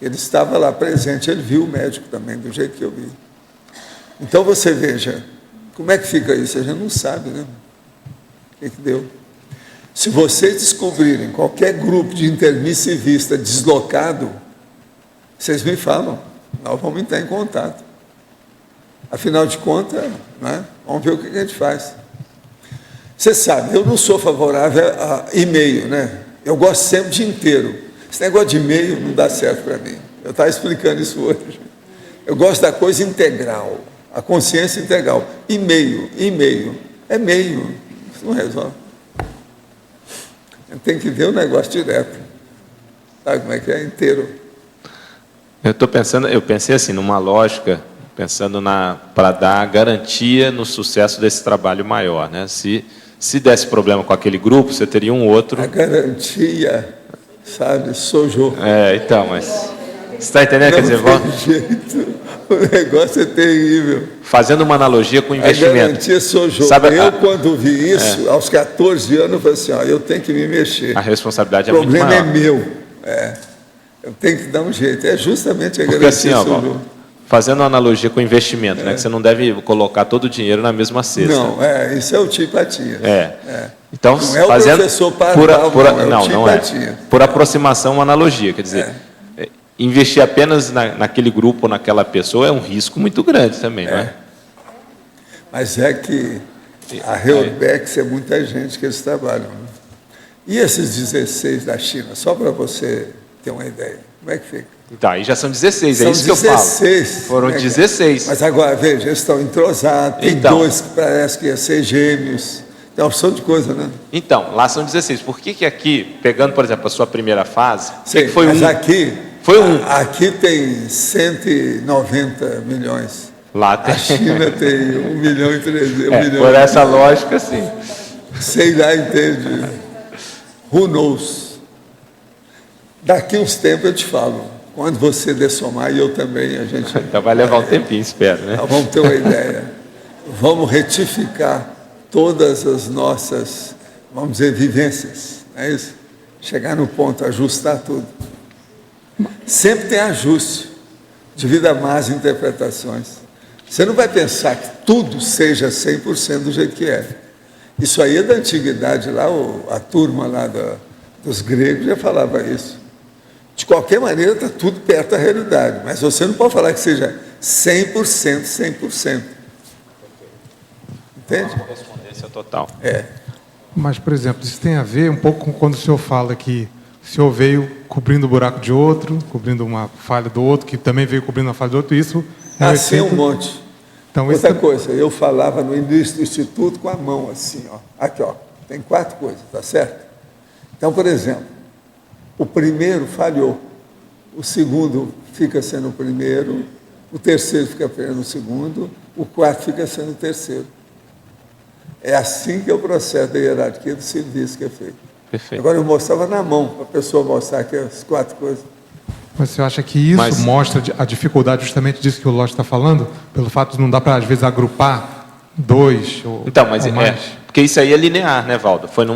Ele estava lá presente, ele viu o médico também, do jeito que eu vi. Então você veja, como é que fica isso? A gente não sabe, né? O que deu? Se vocês descobrirem qualquer grupo de intermissivista deslocado, vocês me falam, nós vamos entrar em contato. Afinal de contas, né? Vamos ver o que a gente faz. Você sabe, eu não sou favorável a e-mail, né? Eu gosto sempre de inteiro. Esse negócio de e-mail não dá certo para mim. Eu estava explicando isso hoje. Eu gosto da coisa integral, a consciência integral. E-mail, é meio, isso não resolve. Tem que ver o negócio direto. Sabe como é que é? Inteiro. Eu pensei assim, numa lógica, pensando para dar garantia no sucesso desse trabalho maior, né? Se desse problema com aquele grupo, você teria um outro... A garantia, sabe, sojou. Então, mas... Você está entendendo? Quer dizer, jeito. O negócio é terrível. Fazendo uma analogia com o investimento. A garantia sojou. Quando vi isso, aos 14 anos, eu falei assim, eu tenho que me mexer. A responsabilidade é muito maior. O problema é meu. Eu tenho que dar um jeito. É justamente a garantia assim, sojou. Fazendo uma analogia com o investimento, né? Que você não deve colocar todo o dinheiro na mesma cesta. Não, isso é o tipatia. Então, não é fazendo o professor Pardal, não é. Por aproximação, uma analogia. Quer dizer, investir apenas naquele grupo, naquela pessoa, é um risco muito grande também, não é? Mas é que a Reorbex é muita gente que eles trabalham. Né? E esses 16 da China, só para você ter uma ideia, como é que fica? Então, aí já são 16, são é isso 16, que eu falo. 16. Foram 16. Mas agora, veja, eles estão entrosados, tem 2 que parece que ia ser gêmeos, tem uma opção de coisa, né? Então, lá são 16. Por que aqui, pegando, por exemplo, a sua primeira fase, que foi mas aqui... Aqui tem 190 milhões. Lá tem. A China tem 1 milhão e 300. Por essa lógica, sim. Sei lá, entende? Who knows? Daqui uns tempos eu te falo. Quando você dessomar, e eu também, a gente... Então vai levar um tempinho, espero, né? Nós vamos ter uma ideia. Vamos retificar todas as nossas, vamos dizer, vivências. Não é isso? Chegar no ponto, ajustar tudo. Sempre tem ajuste, devido a más interpretações. Você não vai pensar que tudo seja 100% do jeito que é. Isso aí é da antiguidade, lá a turma lá dos gregos já falava isso. De qualquer maneira, está tudo perto da realidade, mas você não pode falar que seja 100%, 100%. Entende? Correspondência total. Mas, por exemplo, isso tem a ver um pouco com quando o senhor fala que o senhor veio cobrindo o buraco de outro, cobrindo uma falha do outro, que também veio cobrindo a falha do outro, e isso Assim um monte. Então, outra coisa, eu falava no início do Instituto com a mão assim, ó. Aqui, ó. Tem 4 coisas, tá certo? Então, por exemplo, o primeiro falhou, o segundo fica sendo o primeiro, o terceiro fica sendo o segundo, o quarto fica sendo o terceiro. É assim que é o processo da hierarquia do serviço que é feito. Perfeito. Agora eu mostrava na mão, para a pessoa mostrar aqui as 4 coisas. Mas você acha que isso mostra a dificuldade justamente disso que o Lógico está falando? Pelo fato de não dar para, às vezes, agrupar 2 ou então, mas ou mais? porque isso aí é linear, né, Valdo? Foi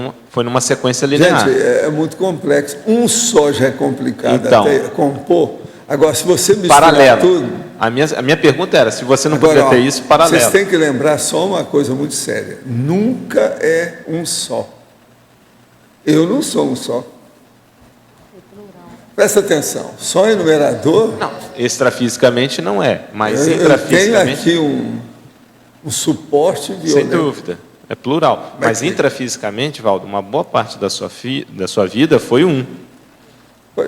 numa sequência linear. Gente, é muito complexo. Um só já é complicado então, até compor. Agora, se você misturar paralelo. tudo... A minha pergunta era, se você não puder ter isso, paralelo. Vocês têm que lembrar só uma coisa muito séria. Nunca é um só. Eu não sou um só. Presta atenção. Só enumerador... Não, extrafisicamente não é, mas eu intrafisicamente... tenho aqui um suporte violento. Sem dúvida, é plural. Mas intrafisicamente, Valdo, uma boa parte da sua vida foi um.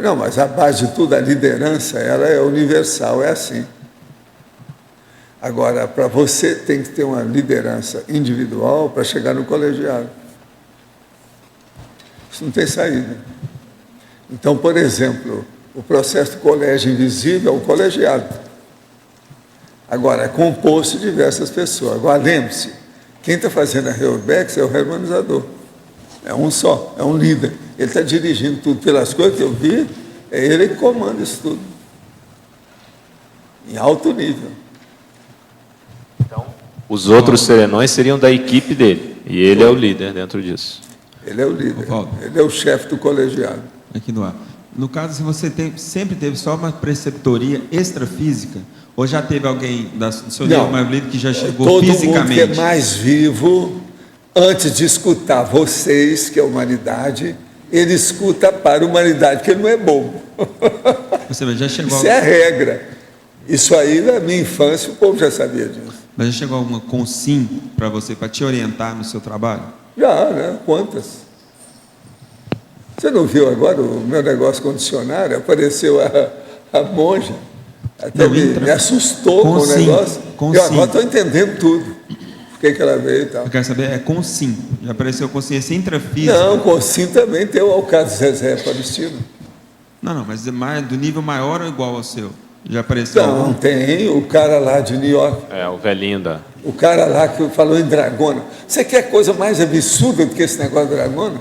Não, mas a base de tudo, a liderança, ela é universal, é assim. Agora, para você tem que ter uma liderança individual para chegar no colegiado. Isso não tem saída. Então, por exemplo, o processo do colégio invisível é o colegiado. Agora, é composto de diversas pessoas. Agora, lembre-se, quem está fazendo a Reurbex é o reorganizador. É um só, é um líder. Ele está dirigindo tudo. Pelas coisas que eu vi, é ele que comanda isso tudo. Em alto nível. Então, os outros serenões seriam da equipe dele. E ele é o líder dentro disso. Ele é o líder. Ele é o chefe do colegiado. Aqui no ar. No caso, se você sempre teve só uma preceptoria extrafísica, ou já teve alguém do seu nível mais livre que já chegou fisicamente? Todo mundo que é mais vivo, antes de escutar vocês, que é a humanidade, ele escuta para a humanidade, que ele não é bobo. Você já chegou Isso é a regra. Isso aí, na minha infância, o povo já sabia disso. Mas já chegou alguma consim para você, para te orientar no seu trabalho? Já, né? Quantas? Você não viu agora o meu negócio com o dicionário? Apareceu a monja, até me assustou com o negócio. Eu agora estou entendendo tudo. Por que ela veio e tal. Eu quero saber, é consim. Já apareceu consciência intrafísica? Não, consim também tem o Alcácio Zezé Palestino. Não, mas do nível maior ou igual ao seu? Já apareceu? Não, tem o cara lá de New York. É, o velhinho da... O cara lá que falou em dragona. Você quer coisa mais absurda do que esse negócio de dragona?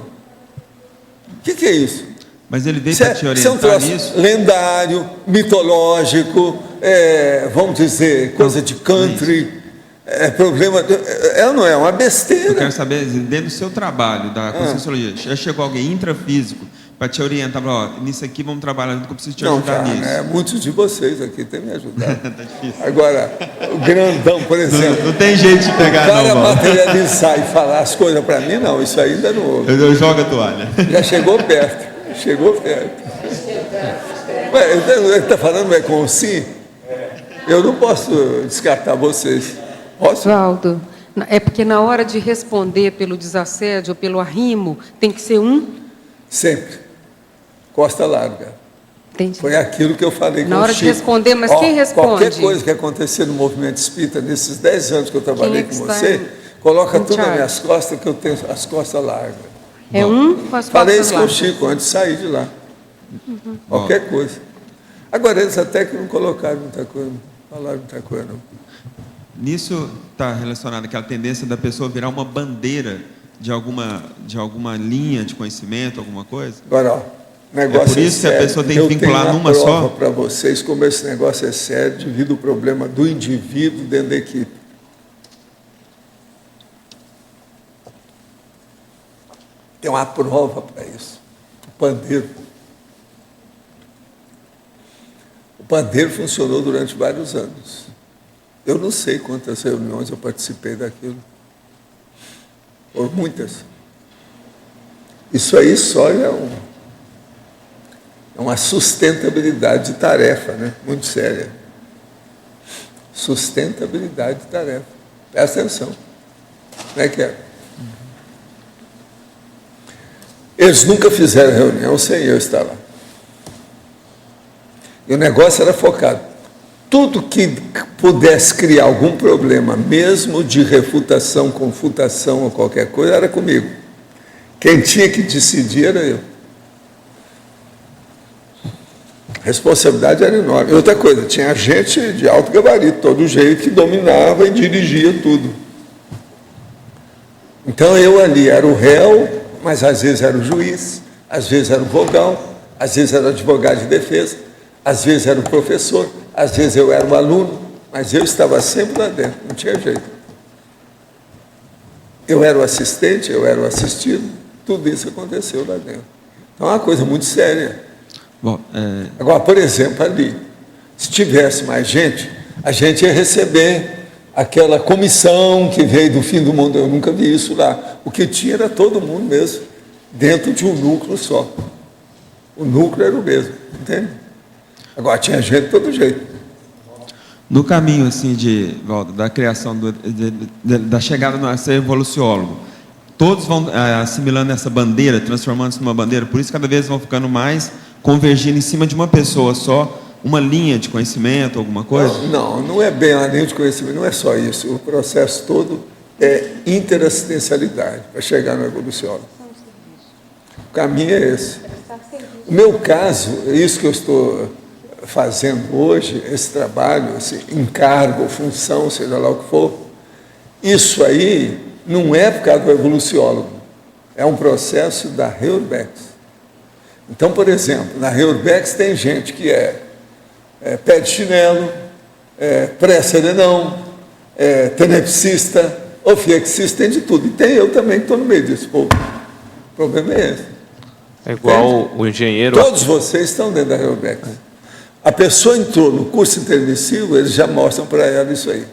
O que é isso? Mas ele veio para te orientar um troço nisso? Lendário, mitológico, vamos dizer, coisa de country, problema... Ela não é uma besteira. Eu quero saber, dentro do seu trabalho, da conscienciologia, já chegou alguém intrafísico para te orientar, ó, nisso aqui vamos trabalhar, eu preciso te ajudar nisso. Muitos de vocês aqui têm me ajudado. Tá difícil. Agora, o grandão, por exemplo... Não tem jeito de pegar, não. O cara materializar e falar as coisas para mim, não, isso ainda não houve. Eu jogo a toalha. Já chegou perto. Chegou perto. Ele está falando com sim? Eu não posso descartar vocês. Posso? Valdo, é porque na hora de responder pelo desassédio ou pelo arrimo, tem que ser um? Sempre. Costa larga. Entendi. Foi aquilo que eu falei com o Chico. Na hora de responder, mas quem responde? Qualquer coisa que acontecer no movimento espírita, nesses 10 anos que eu trabalhei com você, coloca tudo nas minhas costas, que eu tenho as costas largas. É um com as costas largas. Falei isso com o Chico antes de sair de lá. Qualquer coisa. Agora, eles até que não colocaram muita coisa, não falaram muita coisa, não. Nisso está relacionado aquela tendência da pessoa virar uma bandeira de alguma linha de conhecimento, alguma coisa? Agora, ó. Negócio por isso que a pessoa tem que vincular numa só? Eu tenho para vocês como esse negócio é sério devido ao problema do indivíduo dentro da equipe. Tem uma prova para isso. O pandeiro. O pandeiro funcionou durante vários anos. Eu não sei quantas reuniões eu participei daquilo. Por muitas. Isso aí só é uma sustentabilidade de tarefa, né? Muito séria. Sustentabilidade de tarefa. Presta atenção. Como é que é? Eles nunca fizeram reunião sem eu estar lá. E o negócio era focado. Tudo que pudesse criar algum problema, mesmo de refutação, confutação ou qualquer coisa, era comigo. Quem tinha que decidir era eu. A responsabilidade era enorme. E outra coisa, tinha gente de alto gabarito, todo jeito, que dominava e dirigia tudo. Então eu ali era o réu, mas às vezes era o juiz, às vezes era o vogal, às vezes era o advogado de defesa, às vezes era o professor, às vezes eu era o aluno, mas eu estava sempre lá dentro, não tinha jeito. Eu era o assistente, eu era o assistido, tudo isso aconteceu lá dentro. Então é uma coisa muito séria. Bom, Agora, por exemplo, ali, se tivesse mais gente, a gente ia receber aquela comissão que veio do fim do mundo. Eu nunca vi isso lá. O que tinha era todo mundo mesmo, dentro de um núcleo só. O núcleo era o mesmo, entende? Agora, tinha gente de todo jeito. No caminho assim da criação da chegada no ser evoluciólogo, todos vão assimilando essa bandeira, transformando-se numa bandeira, por isso cada vez vão ficando mais convergindo em cima de uma pessoa só, uma linha de conhecimento, alguma coisa? Não é bem a linha de conhecimento, não é só isso. O processo todo é interassistencialidade para chegar no evoluciólogo. O caminho é esse. O meu caso, é isso que eu estou fazendo hoje, esse trabalho, esse encargo, função, seja lá o que for, isso aí não é por causa do evoluciólogo, é um processo da Reurbex. Então, por exemplo, na Reurbex tem gente que é pé de chinelo, pré-serenão, tenepsista, ofiexista, tem de tudo. E tem eu também que estou no meio disso povo. O problema é esse. É igual o engenheiro... Todos vocês estão dentro da Reurbex. A pessoa entrou no curso intermissivo, eles já mostram para ela isso aí.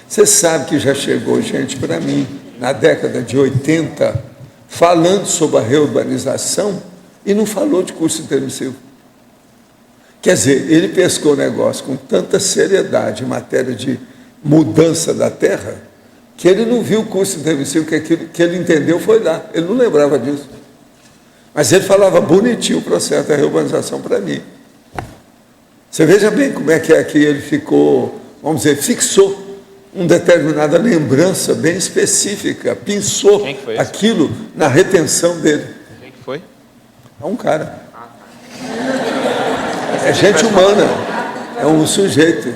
Você sabe que já chegou gente para mim, na década de 80, falando sobre a reurbanização e não falou de curso intermissivo. Quer dizer, ele pescou o negócio com tanta seriedade em matéria de mudança da terra, que ele não viu o curso intermissivo, que aquilo que ele entendeu foi lá. Ele não lembrava disso. Mas ele falava bonitinho o processo da reurbanização para mim. Você veja bem como é que ele ficou, vamos dizer, fixou uma determinada lembrança bem específica, pensou aquilo na retenção dele. Quem que foi? É um cara. É gente humana, é um sujeito.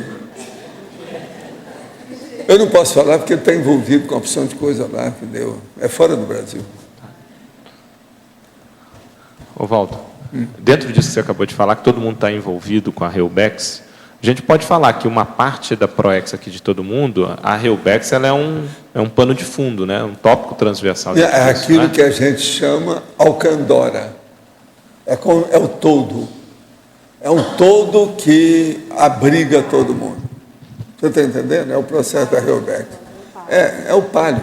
Eu não posso falar porque ele está envolvido com a opção de coisa lá, que deu. É fora do Brasil. Ô, Walter, dentro disso que você acabou de falar, que todo mundo está envolvido com a Reurbex, a gente pode falar que uma parte da ProEx aqui de todo mundo, a Reurbex, ela é um pano de fundo, né? Um tópico transversal. É aquilo que a gente chama alcandora. É o todo. É um todo que abriga todo mundo. Você está entendendo? É o processo da Reurbex. É o palio,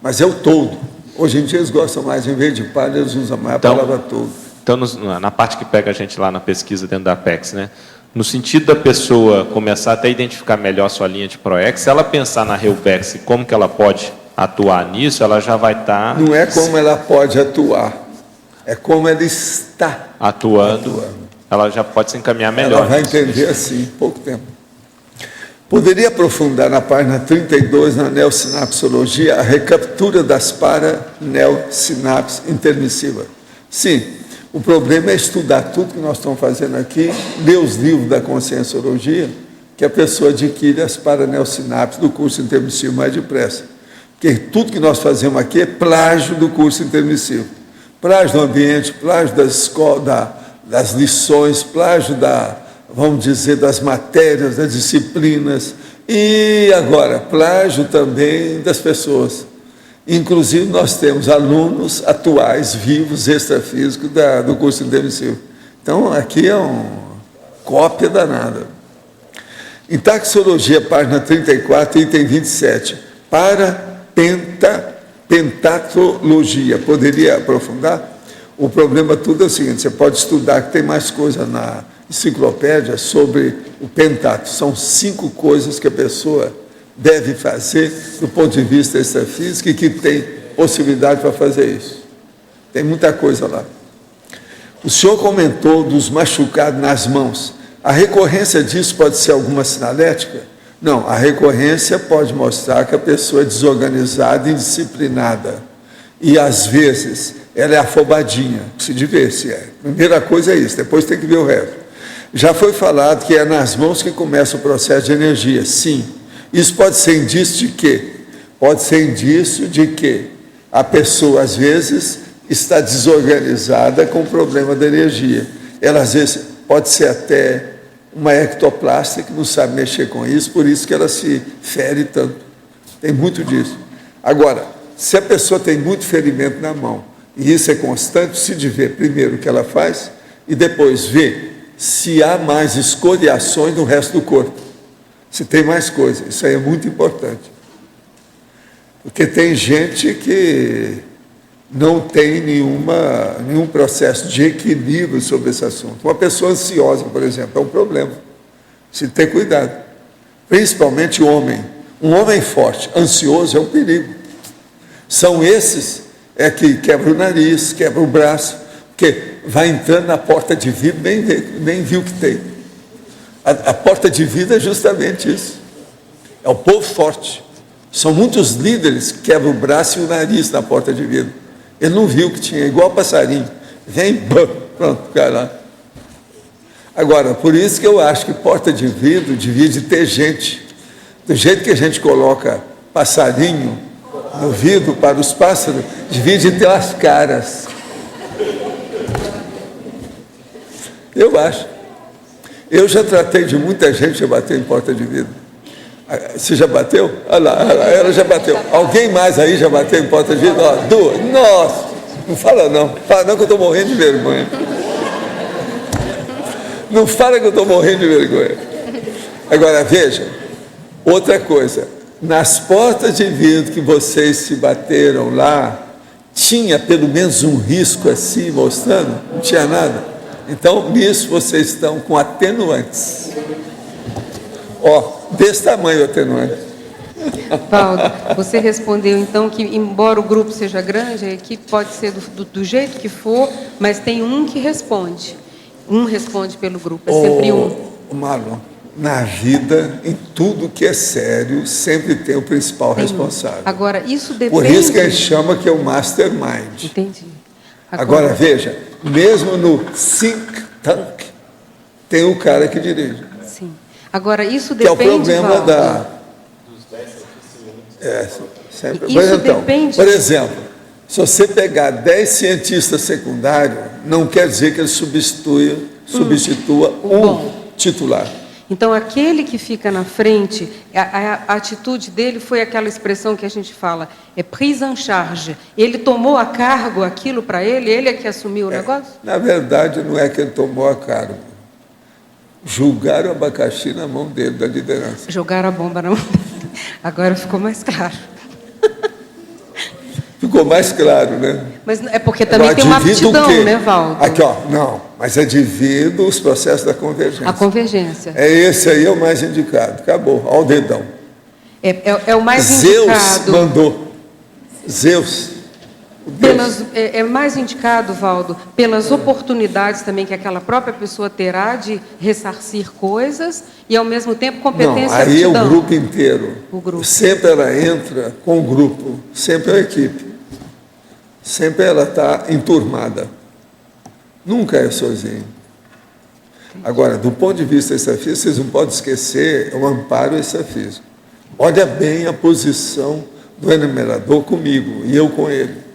mas é o todo. Hoje em dia eles gostam mais, em vez de palio, eles usam mais a palavra todo. Então, na parte que pega a gente lá na pesquisa dentro da Apex, né? No sentido da pessoa começar até a identificar melhor a sua linha de ProEx, se ela pensar na Reurbex e como que ela pode atuar nisso, ela já vai estar... Não é como ela pode atuar, é como ela está atuando. Ela já pode se encaminhar melhor. Ela vai entender assim, em pouco tempo. Poderia aprofundar na página 32, na neossinapsologia, a recaptura das paraneossinapses intermissivas. Sim, o problema é estudar tudo que nós estamos fazendo aqui, ler os livros da conscienciologia, que a pessoa adquire as paraneossinapses do curso intermissivo mais depressa. Porque tudo que nós fazemos aqui é plágio do curso intermissivo. Plágio do ambiente, plágio das escolas, das lições, plágio vamos dizer, das matérias, das disciplinas, e agora, plágio também das pessoas. Inclusive, nós temos alunos atuais, vivos, extrafísicos do curso intermissivo. Então, aqui é uma cópia danada. Em taxologia, página 34, item 27, para pentatologia. Poderia aprofundar? O problema tudo é o seguinte, você pode estudar, que tem mais coisa na enciclopédia sobre o pentato. São 5 coisas que a pessoa deve fazer do ponto de vista extrafísico e que tem possibilidade para fazer isso. Tem muita coisa lá. O senhor comentou dos machucados nas mãos. A recorrência disso pode ser alguma sinalética? Não, a recorrência pode mostrar que a pessoa é desorganizada e indisciplinada. E, às vezes, ela é afobadinha. Precisa de ver se é. Primeira coisa é isso, depois tem que ver o resto. Já foi falado que é nas mãos que começa o processo de energia. Sim. Isso pode ser indício de quê? Pode ser indício de que a pessoa, às vezes, está desorganizada com problema da energia. Ela, às vezes, pode ser até uma ectoplasta que não sabe mexer com isso, por isso que ela se fere tanto. Tem muito disso. Agora, se a pessoa tem muito ferimento na mão, e isso é constante, se de ver primeiro o que ela faz, e depois ver se há mais escoriações no resto do corpo. Se tem mais coisa. Isso aí é muito importante. Porque tem gente que não tem nenhum processo de equilíbrio sobre esse assunto. Uma pessoa ansiosa, por exemplo, é um problema. Se ter cuidado. Principalmente o homem. Um homem forte, ansioso, é um perigo. São esses que quebram o nariz, quebram o braço, porque vai entrando na porta de vidro, nem viu o que tem. A porta de vidro é justamente isso. É o povo forte. São muitos líderes que quebram o braço e o nariz na porta de vidro. Ele não viu que tinha, igual passarinho. Vem, pronto, cai lá. Agora, por isso que eu acho que porta de vidro devia de ter gente. Do jeito que a gente coloca passarinho no vidro para os pássaros, devia de ter as caras. Eu acho. Eu já tratei de muita gente que bateu em porta de vidro. Você já bateu? Olha lá, ela já bateu. Alguém mais aí já bateu em porta de vidro? Ó, duas. Nossa! Não fala não. Fala não que eu estou morrendo de vergonha. Não fala que eu estou morrendo de vergonha. Agora, veja, outra coisa. Nas portas de vidro que vocês se bateram lá, tinha pelo menos um risco assim, mostrando? Não tinha nada. Então, nisso vocês estão com atenuantes. Ó, desse tamanho o atenuante. Valdo, você respondeu então que, embora o grupo seja grande, a equipe pode ser do jeito que for, mas tem um que responde. Um responde pelo grupo, é sempre um. Marlon, na vida, em tudo que é sério, sempre tem o principal responsável. Agora, isso depende... Por isso que a gente chama que é o mastermind. Entendi. Agora veja, mesmo no think tank, tem o cara que dirige. Sim. Agora, isso que depende, é o problema Valdo, da... sempre. Isso depende... Por exemplo, se você pegar 10 cientistas secundários, não quer dizer que ele substitua um titular. Então, aquele que fica na frente, a atitude dele foi aquela expressão que a gente fala, é prise en charge. Ele tomou a cargo aquilo para ele é que assumiu o negócio? Na verdade, não é que ele tomou a cargo. Julgaram o abacaxi na mão dele, da liderança. Jogaram a bomba na mão dele. Agora ficou mais claro. Ficou mais claro, né? Mas é porque também tem uma aptidão, né, Valdo? Aqui, ó, não, mas é devido aos processos da convergência. A convergência. Esse aí é o mais indicado. Acabou, ó o dedão. É o mais Zeus indicado. mandou. Zeus. É mais indicado, Valdo, pelas oportunidades também que aquela própria pessoa terá de ressarcir coisas e, ao mesmo tempo, competência e aptidão. Aí é o grupo inteiro. O grupo. Sempre ela entra com o grupo, sempre é a equipe. Sempre ela está enturmada. Nunca é sozinho. Agora, do ponto de vista extrafísico, vocês não podem esquecer o amparo extrafísico. Olha bem a posição do enumerador comigo e eu com ele.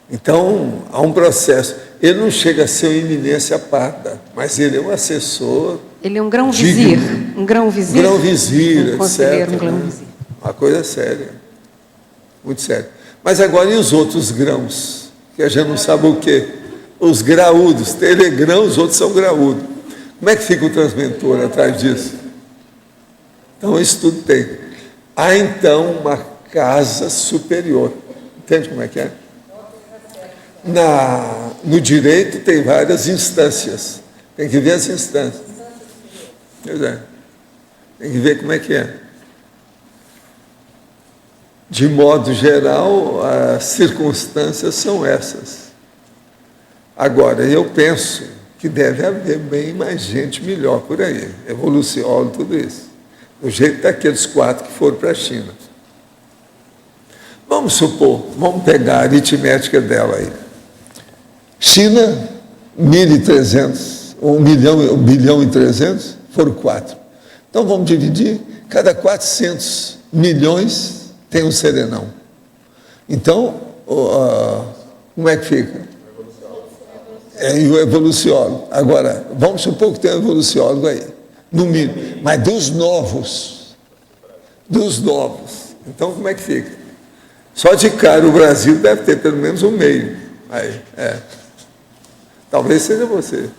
Então, há um processo. Ele não chega a ser uma eminência parda, mas ele é um assessor. Ele é um grão-vizir. Um grão-vizir? Um grão-vizir, conselheiro, etc. um grão-vizir. Uma coisa séria. Muito séria. Mas agora, e os outros grãos? Que a gente não sabe o quê? Os graúdos. Ele é grão, os outros são graúdos. Como é que fica o transmentor atrás disso? Então, isso tudo tem. Há, então, uma casa superior. Entende como é que é? No direito tem várias instâncias. Tem que ver as instâncias. Pois é. Tem que ver como é que é. De modo geral, as circunstâncias são essas. Agora, eu penso que deve haver bem mais gente melhor por aí, evoluciólogo, tudo isso. Do jeito daqueles 4 que foram para a China. Vamos supor, vamos pegar a aritmética dela aí. China, 1.300, 1 bilhão e 300, foram 4. Então vamos dividir, cada 400 milhões tem um serenão. Então, como é que fica? E o evoluciólogo. Agora, vamos supor que tem um evoluciólogo aí, no mínimo, mas dos novos. Então, como é que fica? Só de cara o Brasil deve ter pelo menos 1,5. Aí, talvez seja você.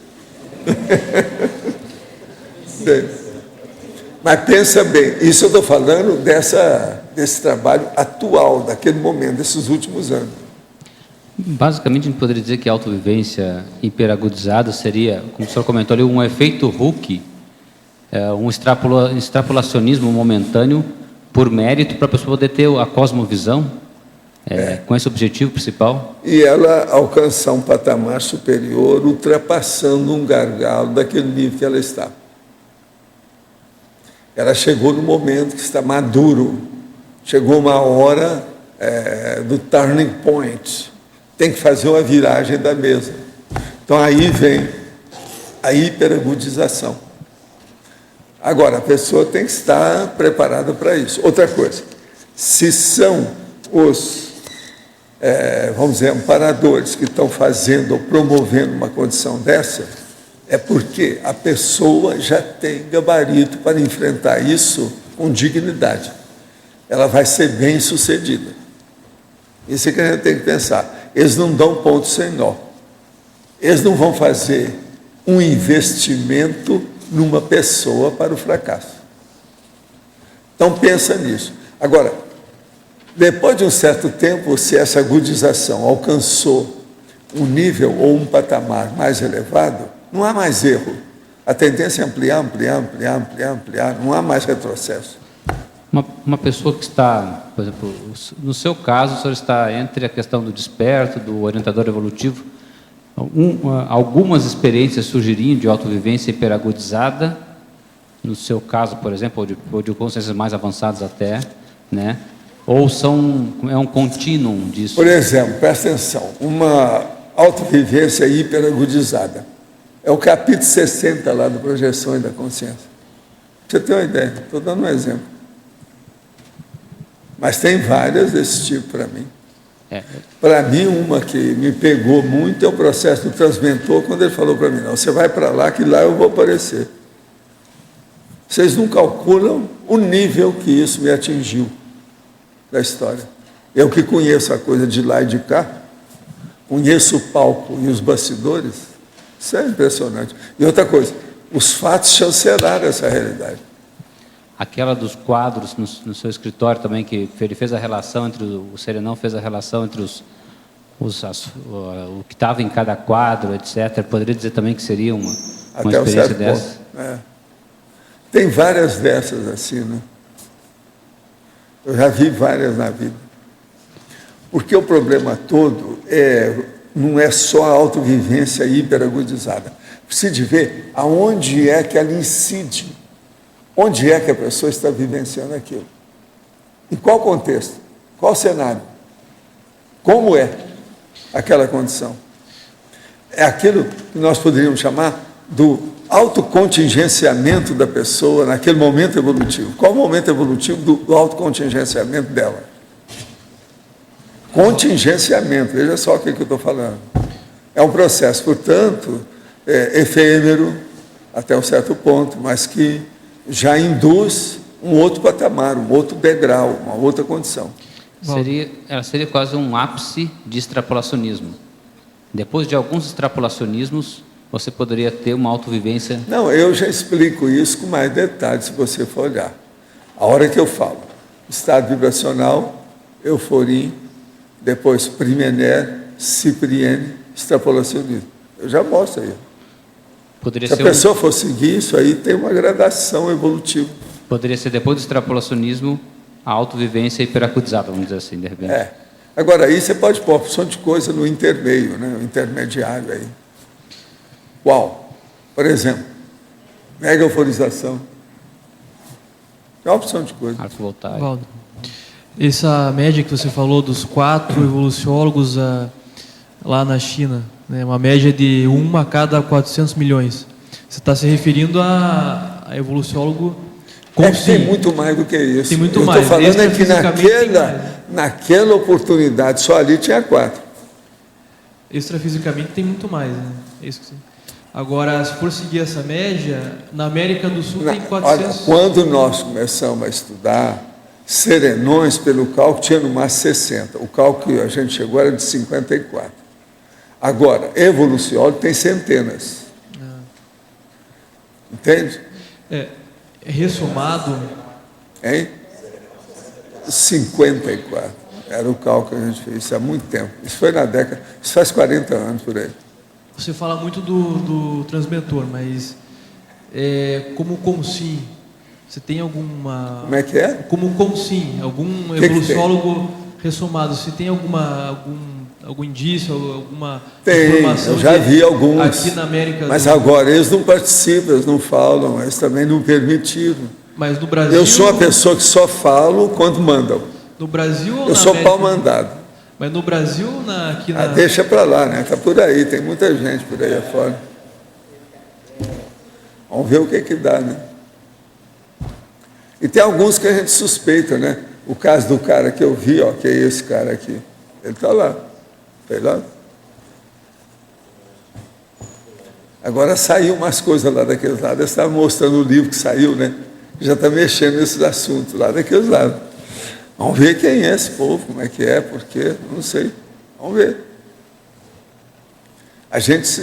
Mas pensa bem, isso eu estou falando desse trabalho atual, daquele momento, desses últimos anos. Basicamente, a gente poderia dizer que a autovivência hiperagudizada seria, como o senhor comentou ali, um efeito Hooke, um extrapolacionismo momentâneo por mérito para a pessoa poder ter a cosmovisão, com esse objetivo principal. E ela alcançar um patamar superior, ultrapassando um gargalo daquele nível que ela está. Ela chegou no momento que está maduro, chegou uma hora do turning point, tem que fazer uma viragem da mesa. Então aí vem a hiperagudização. Agora, a pessoa tem que estar preparada para isso. Outra coisa, se são os, vamos dizer, amparadores que estão fazendo ou promovendo uma condição dessa, é porque a pessoa já tem gabarito para enfrentar isso com dignidade. Ela vai ser bem-sucedida. Isso é que a gente tem que pensar. Eles não dão ponto sem nó. Eles não vão fazer um investimento numa pessoa para o fracasso. Então, pensa nisso. Agora, depois de um certo tempo, se essa agudização alcançou um nível ou um patamar mais elevado, não há mais erro. A tendência é ampliar, não há mais retrocesso. Uma pessoa que está, por exemplo, no seu caso, o senhor está entre a questão do desperto, do orientador evolutivo, algumas experiências surgiriam de autovivência hiperagudizada, no seu caso, por exemplo, ou de consciências mais avançadas até, né? Ou é um contínuo disso? Por exemplo, presta atenção, uma autovivência hiperagudizada. É o capítulo 60 lá do Projeções da Consciência. Pra você ter uma ideia, estou dando um exemplo. Mas tem várias desse tipo para mim. Para mim, uma que me pegou muito é o processo do transmentor, quando ele falou para mim, não, você vai para lá, que lá eu vou aparecer. Vocês não calculam o nível que isso me atingiu da história. Eu que conheço a coisa de lá e de cá, conheço o palco e os bastidores, isso é impressionante. E outra coisa, os fatos chancelaram essa realidade. Aquela dos quadros no seu escritório também, que ele fez a relação entre o Serenão fez a relação entre o que estava em cada quadro, etc. Poderia dizer também que seria uma experiência dessa? Tem várias dessas assim, né? Eu já vi várias na vida. Porque o problema todo não é só a autovivência hiperagudizada. Precisa de ver aonde é que ela incide. Onde é que a pessoa está vivenciando aquilo? Em qual contexto? Qual cenário? Como é aquela condição? É aquilo que nós poderíamos chamar do autocontingenciamento da pessoa naquele momento evolutivo. Qual o momento evolutivo do autocontingenciamento dela? Contingenciamento, veja só o que eu estou falando. É um processo, portanto, efêmero, até um certo ponto, mas que já induz um outro patamar, um outro degrau, uma outra condição. Seria quase um ápice de extrapolacionismo. Depois de alguns extrapolacionismos, você poderia ter uma autovivência... Não, eu já explico isso com mais detalhes, se você for olhar. A hora que eu falo, estado vibracional, euforia, depois primener, cipriene, extrapolacionismo. Eu já mostro aí. Se a pessoa for seguir isso aí, tem uma gradação evolutiva. Poderia ser, depois do extrapolacionismo, a autovivência hiperacudizada, vamos dizer assim, de repente. Agora, aí você pode pôr uma opção de coisa no intermeio, né? O intermediário aí. Qual? Por exemplo, mega euforização. É uma opção de coisa. Valdo, essa média que você falou dos 4 evoluciólogos lá na China, né, uma média de 1 a cada 400 milhões. Você está se referindo a evoluciólogo tem muito mais do que isso. Tem muito Eu mais. Estou falando é que naquela oportunidade, só ali tinha 4. Extrafisicamente tem muito mais, né? Isso que você... Agora, se for seguir essa média, na América do Sul tem 400... Olha, quando nós começamos a estudar serenões pelo cálculo, tinha no máximo 60. O cálculo que a gente chegou era de 54. Agora, evoluciólogo tem centenas. Entende? Ressomado... Hein? 54. Era o cálculo que a gente fez, isso há muito tempo. Isso foi na década... Isso faz 40 anos, por aí. Você fala muito do transmentor, mas como CONSIM, você tem alguma... Como é que é? Como CONSIM, algum evoluciólogo ressomado, você tem algum indício, alguma informação? Eu já vi alguns. Aqui na América mas agora eles não participam, eles não falam, eles também não permitiram. Mas no Brasil... Eu sou uma pessoa que só falo quando mandam. No Brasil ou eu sou pau mandado. Mas no Brasil, aqui na... deixa para lá, né? Está por aí, tem muita gente por aí afora. Vamos ver o que dá, né? E tem alguns que a gente suspeita, né? O caso do cara que eu vi, ó, que é esse cara aqui. Ele está lá. Sei lá. Agora saiu umas coisas lá daqueles lados. Eles estavam mostrando o livro que saiu, né? Já está mexendo nesses assuntos lá daqueles lados. Vamos ver quem é esse povo, como é que é, porque não sei. Vamos ver.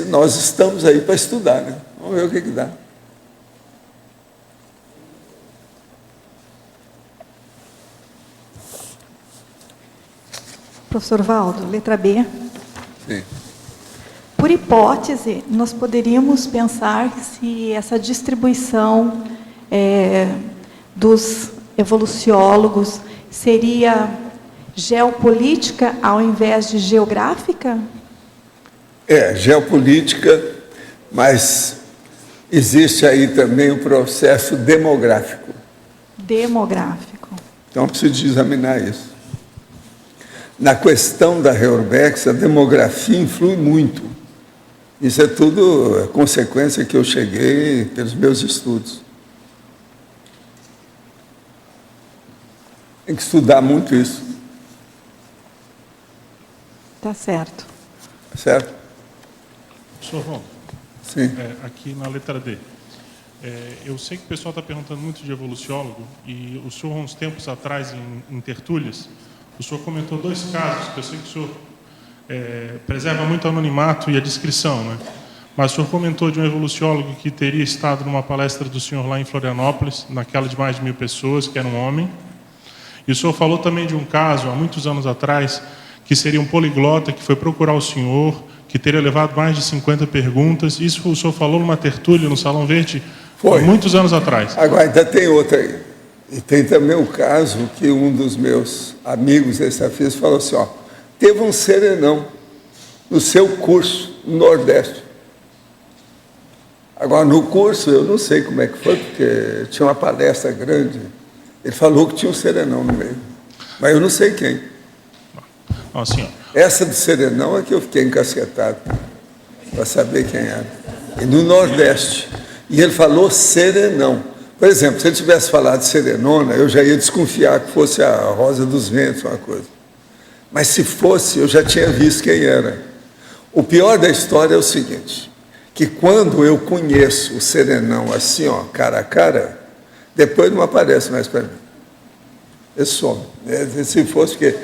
Nós estamos aí para estudar, né? Vamos ver o que dá. Professor Valdo, letra B. Sim. Por hipótese, nós poderíamos pensar se essa distribuição dos evoluciólogos seria geopolítica ao invés de geográfica? Geopolítica, mas existe aí também o processo demográfico. Demográfico. Então, preciso examinar isso. Na questão da Reorbex, a demografia influi muito. Isso é tudo consequência que eu cheguei pelos meus estudos. Tem que estudar muito isso. Tá certo. Certo? Professor Ron, sim. Aqui na letra D. Eu sei que o pessoal está perguntando muito de evoluciólogo, e o senhor, uns tempos atrás, em tertúlias, o senhor comentou 2 casos, que eu sei que o senhor preserva muito o anonimato e a descrição, né? Mas o senhor comentou de um evoluciólogo que teria estado numa palestra do senhor lá em Florianópolis, naquela de mais de 1000 pessoas, que era um homem. E o senhor falou também de um caso, há muitos anos atrás, que seria um poliglota que foi procurar o senhor, que teria levado mais de 50 perguntas. Isso o senhor falou numa tertúlia no Salão Verde, há muitos anos atrás. Agora, ainda tem outra aí. E tem também o caso que um dos meus amigos extrafísicos falou assim, ó, teve um serenão no seu curso no Nordeste. Agora, no curso, eu não sei como é que foi, porque tinha uma palestra grande. Ele falou que tinha um serenão no meio. Mas eu não sei quem. Assim, ó. Essa do serenão é que eu fiquei encasquetado para saber quem era. E no Nordeste. E ele falou serenão. Por exemplo, se ele tivesse falado serenona, eu já ia desconfiar que fosse a Rosa dos Ventos, uma coisa. Mas se fosse, eu já tinha visto quem era. O pior da história é o seguinte, que quando eu conheço o serenão assim, ó, cara a cara, depois não aparece mais para mim. Ele some. Se fosse porque...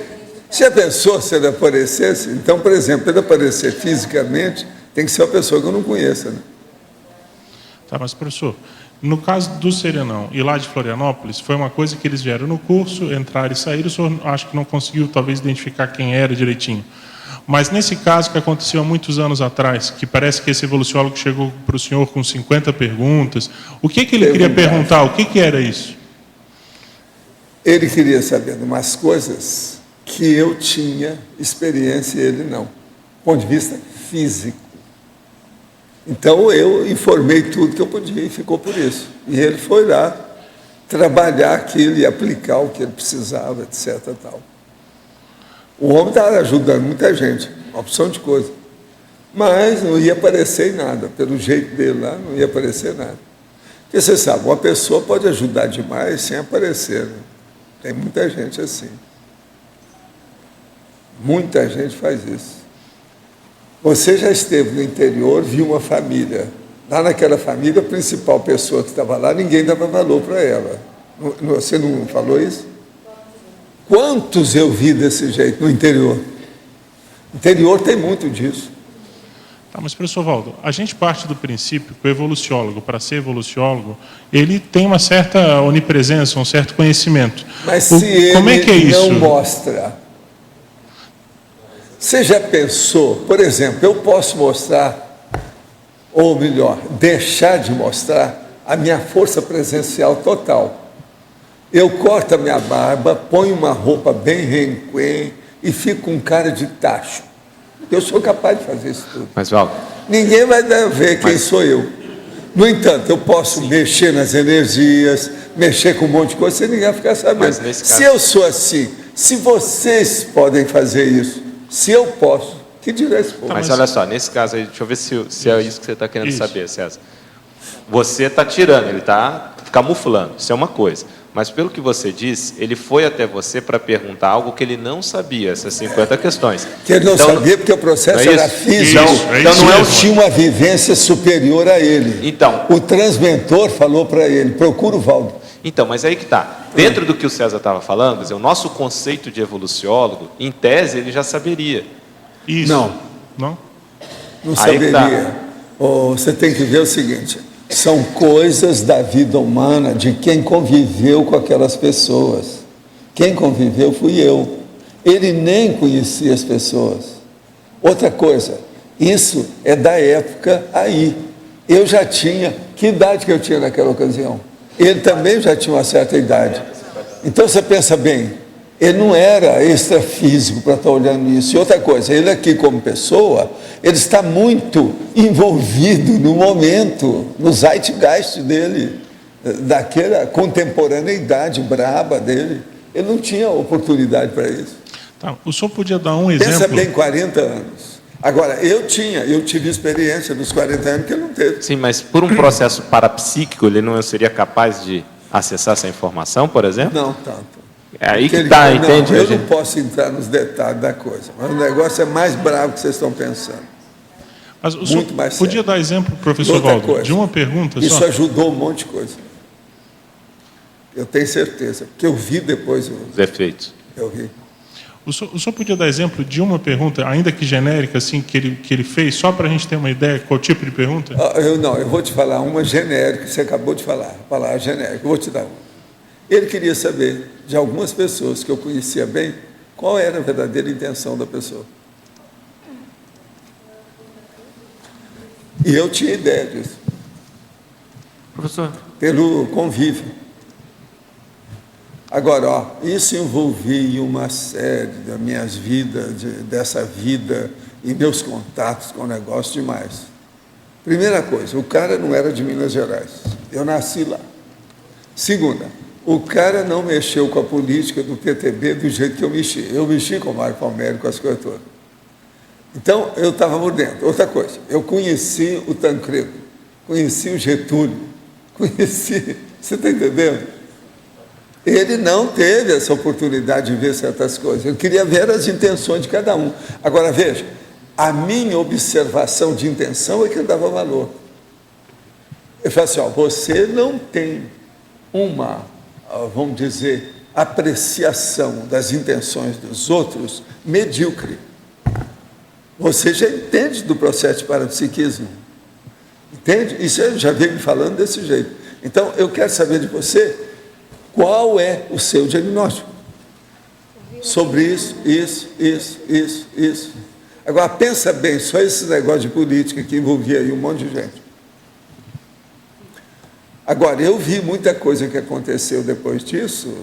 Se a pessoa, se ele aparecesse, então, por exemplo, ele aparecer fisicamente, tem que ser uma pessoa que eu não conheça, né? Tá, mas, professor, no caso do serenão e lá de Florianópolis, foi uma coisa que eles vieram no curso, entraram e saíram, o senhor acho que não conseguiu, talvez, identificar quem era direitinho. Mas nesse caso que aconteceu há muitos anos atrás, que parece que esse evoluciólogo chegou para o senhor com 50 perguntas, o que ele queria perguntar? O que era isso? Ele queria saber de umas coisas que eu tinha experiência e ele não. Do ponto de vista físico. Então, eu informei tudo que eu podia e ficou por isso. E ele foi lá trabalhar aquilo e aplicar o que ele precisava, etc. Tal. O homem estava ajudando muita gente, uma opção de coisa. Mas não ia aparecer em nada, pelo jeito dele lá, não ia aparecer nada. Porque você sabe, uma pessoa pode ajudar demais sem aparecer. Né? Tem muita gente assim. Muita gente faz isso. Você já esteve no interior, viu uma família. Lá naquela família, a principal pessoa que estava lá, ninguém dava valor para ela. Você não falou isso? Quantos eu vi desse jeito no interior? No interior tem muito disso. Tá, mas, professor Valdo, a gente parte do princípio que o evoluciólogo, para ser evoluciólogo, ele tem uma certa onipresença, um certo conhecimento. Mas se como é que é ele isso? não mostra... Você já pensou, por exemplo, eu posso mostrar, ou melhor, deixar de mostrar a minha força presencial total. Eu corto a minha barba, ponho uma roupa bem renquém e fico com cara de tacho. Eu sou capaz de fazer isso tudo. Mas, Valdo... Ninguém vai ver quem sou eu. No entanto, eu posso mexer nas energias, mexer com um monte de coisa, sem ninguém ficar sabendo. Se eu sou assim, se vocês podem fazer isso, se eu posso, que dirá esse povo? Mas olha só, nesse caso aí, deixa eu ver se é isso que você está querendo saber, César. Você está tirando, ele está camuflando, isso é uma coisa. Mas pelo que você disse, ele foi até você para perguntar algo que ele não sabia, essas 50 questões. Que ele não sabia porque o processo era físico. Então não tinha uma vivência superior a ele. Então, o transmentor falou para ele, procura o Valdo. Então, mas aí que está. Dentro do que o César estava falando, quer dizer, o nosso conceito de evoluciólogo, em tese, ele já saberia. Isso. Não saberia. Você tem que ver o seguinte, são coisas da vida humana de quem conviveu com aquelas pessoas. Quem conviveu fui eu. Ele nem conhecia as pessoas. Outra coisa, isso é da época aí. Eu já tinha, que idade que eu tinha naquela ocasião? Ele também já tinha uma certa idade. Então você pensa bem, ele não era extrafísico para estar olhando isso. E outra coisa, ele aqui como pessoa, ele está muito envolvido no momento, no zeitgeist dele, daquela contemporaneidade braba dele. Ele não tinha oportunidade para isso. Tá, o senhor podia dar um exemplo? Pensa bem, 40 anos. Agora, eu tive experiência dos 40 anos que ele não teve. Sim, mas por um processo parapsíquico, ele não seria capaz de acessar essa informação, por exemplo? Não tanto. É aí que está, entende? Eu não posso entrar nos detalhes da coisa, mas o negócio é mais bravo que vocês estão pensando. Mas o senhor podia dar exemplo, professor Valdo, de uma pergunta só? Isso ajudou um monte de coisa. Eu tenho certeza, porque eu vi depois os efeitos. Eu vi. O senhor podia dar exemplo de uma pergunta, ainda que genérica, assim, que ele fez, só para a gente ter uma ideia qual tipo de pergunta? Eu vou te falar uma genérica, que você acabou de falar, a palavra genérica, eu vou te dar uma. Ele queria saber, de algumas pessoas que eu conhecia bem, qual era a verdadeira intenção da pessoa. E eu tinha ideia disso. Professor? Pelo convívio. Agora, isso envolvia uma série das minhas vidas, dessa vida e meus contatos com o negócio demais. Primeira coisa, o cara não era de Minas Gerais. Eu nasci lá. Segunda, o cara não mexeu com a política do PTB do jeito que eu mexi. Eu mexi com o Mário Palmério, com as coisas todas. Então, eu estava por dentro. Outra coisa, eu conheci o Tancredo, conheci o Getúlio, você está entendendo? Ele não teve essa oportunidade de ver certas coisas. Eu queria ver as intenções de cada um. Agora, veja, a minha observação de intenção é que eu dava valor. Eu falei assim, você não tem uma, vamos dizer, apreciação das intenções dos outros medíocre. Você já entende do processo de parapsiquismo. Entende? Isso eu já venho me falando desse jeito. Então, eu quero saber de você qual é o seu diagnóstico sobre isso. Agora, pensa bem, só esse negócio de política que envolvia aí um monte de gente. Agora, eu vi muita coisa que aconteceu depois disso,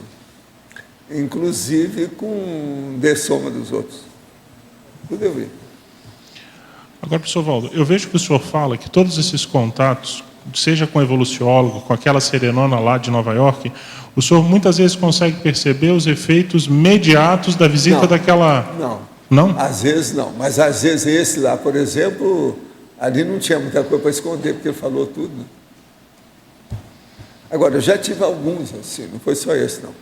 inclusive com dessoma dos outros. Tudo eu vi. Agora, professor Valdo, eu vejo que o senhor fala que todos esses contatos, seja com o evoluciólogo, com aquela serenona lá de Nova York, o senhor muitas vezes consegue perceber os efeitos imediatos da visita daquela... Não. Não? Às vezes não, mas às vezes esse lá, por exemplo, ali não tinha muita coisa para esconder, porque ele falou tudo. Né? Agora, eu já tive alguns assim, não foi só esse não.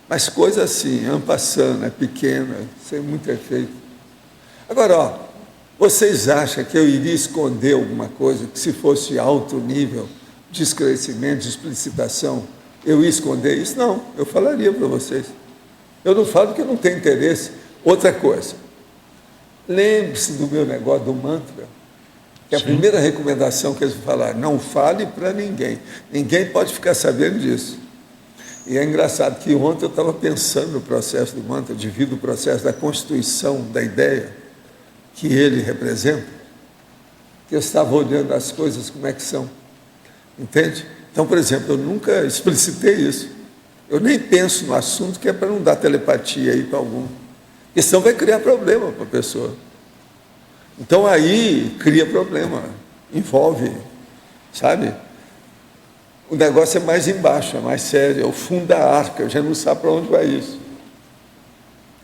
Mas coisa assim, en passant, é pequena, sem muito efeito. Agora, ó, vocês acham que eu iria esconder alguma coisa que se fosse alto nível de esclarecimento, de explicitação, eu ia esconder isso? Não, eu falaria para vocês. Eu não falo porque eu não tenho interesse. Outra coisa, lembre-se do meu negócio do mantra, que a primeira recomendação que eles falaram, não fale para ninguém. Ninguém pode ficar sabendo disso. E é engraçado que ontem eu estava pensando no processo do mantra, devido ao processo da constituição da ideia que ele representa, que eu estava olhando as coisas como é que são. Entende? Então, por exemplo, eu nunca explicitei isso. Eu nem penso no assunto, que é para não dar telepatia aí para algum. Porque senão vai criar problema para a pessoa. Então aí cria problema, envolve, sabe? O negócio é mais embaixo, é mais sério, é o fundo da arca, eu já não sabe para onde vai isso.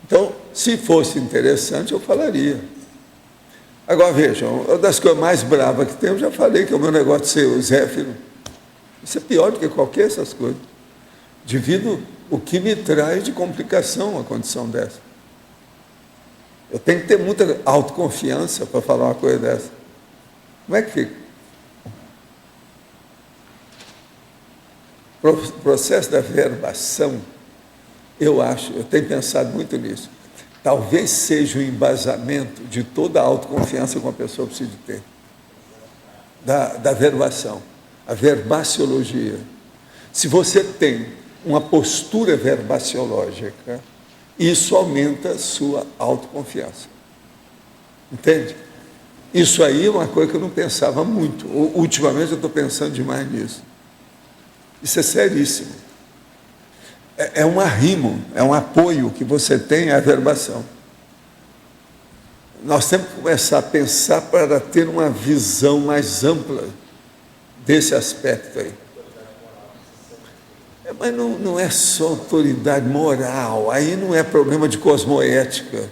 Então, se fosse interessante, eu falaria. Agora vejam, uma das coisas mais bravas que tem, eu já falei que é o meu negócio de ser o Zéfiro. Isso é pior do que qualquer dessas coisas. Devido o que me traz de complicação uma condição dessa. Eu tenho que ter muita autoconfiança para falar uma coisa dessa. Como é que fica? O processo da verbação, eu tenho pensado muito nisso, talvez seja o embasamento de toda a autoconfiança que uma pessoa precisa ter. Da verbação, a verbaciologia. Se você tem uma postura verbaciológica, isso aumenta a sua autoconfiança. Entende? Isso aí é uma coisa que eu não pensava muito. Ultimamente eu estou pensando demais nisso. Isso é seríssimo. É um arrimo, é um apoio que você tem à verbação. Nós temos que começar a pensar para ter uma visão mais ampla desse aspecto aí. Mas não é só autoridade moral, aí não é problema de cosmoética.